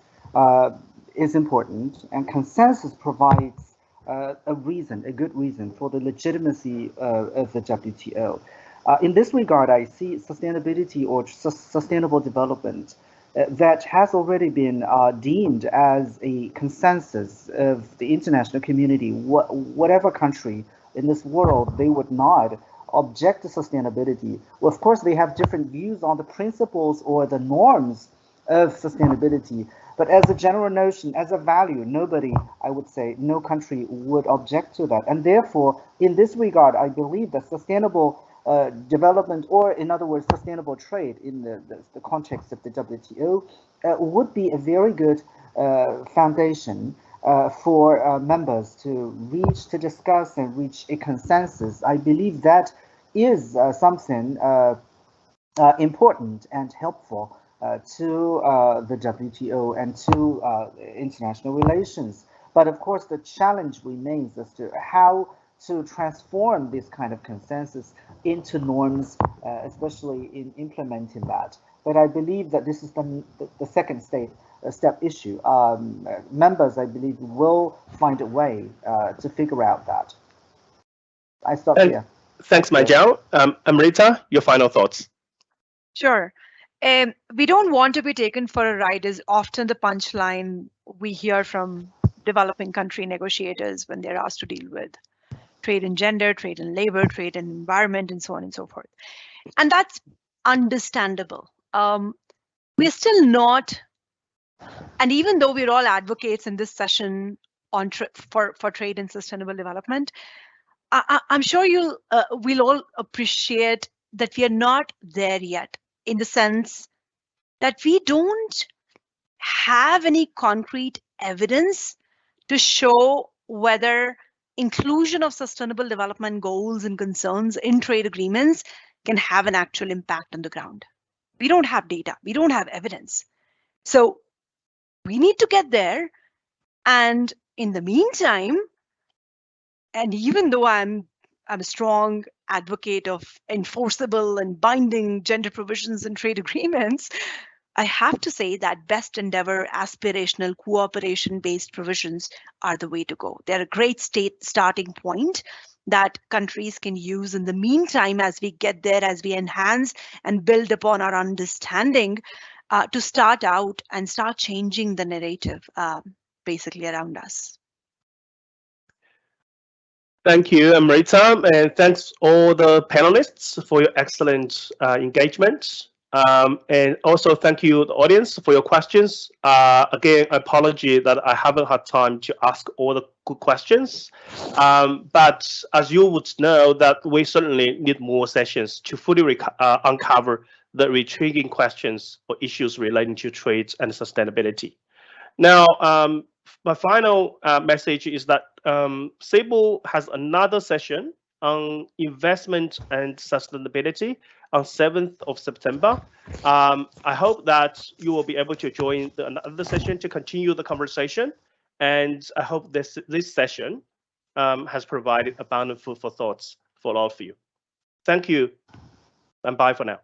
is important, and consensus provides a good reason for the legitimacy of the WTO. In this regard, I see sustainability or sustainable development that has already been deemed as a consensus of the international community. Whatever country in this world, they would not object to sustainability. Well, of course, they have different views on the principles or the norms of sustainability. But as a general notion, as a value, nobody, I would say, no country would object to that. And therefore, in this regard, I believe that sustainable development, or in other words, sustainable trade in the context of the WTO, would be a very good foundation for members to discuss and reach a consensus. I believe that is something important and helpful to the WTO and to international relations. But of course, the challenge remains as to how to transform this kind of consensus into norms, especially in implementing that. But I believe that this is the second step issue. Members, I believe, will find a way to figure out that. I stop here. Thanks, Manjiao. Amrita, your final thoughts. Sure. We don't want to be taken for a ride is often the punchline we hear from developing country negotiators when they're asked to deal with trade and gender, trade and labor, trade and environment, and so on and so forth. And that's understandable. We're still not, and even though we're all advocates in this session on for trade and sustainable development, I'm sure we'll all appreciate that we are not there yet, in the sense that we don't have any concrete evidence to show whether inclusion of sustainable development goals and concerns in trade agreements can have an actual impact on the ground. We don't have data, we don't have evidence. So we need to get there. And in the meantime, and even though I'm a strong advocate of enforceable and binding gender provisions in trade agreements, I have to say that best endeavor, aspirational, cooperation-based provisions are the way to go. They're a great starting point that countries can use in the meantime as we get there, as we enhance and build upon our understanding to start out and start changing the narrative basically around us. Thank you, Amrita, and thanks all the panelists for your excellent engagement. And also thank you, the audience, for your questions. Again, apology that I haven't had time to ask all the good questions. But as you would know, that we certainly need more sessions to fully uncover the intriguing questions or issues relating to trade and sustainability. Now, my final message is that CIBEL has another session on investment and sustainability on 7th of September. I hope that you will be able to join another session to continue the conversation. And I hope this session has provided abundant food for thoughts for all of you. Thank you, and bye for now.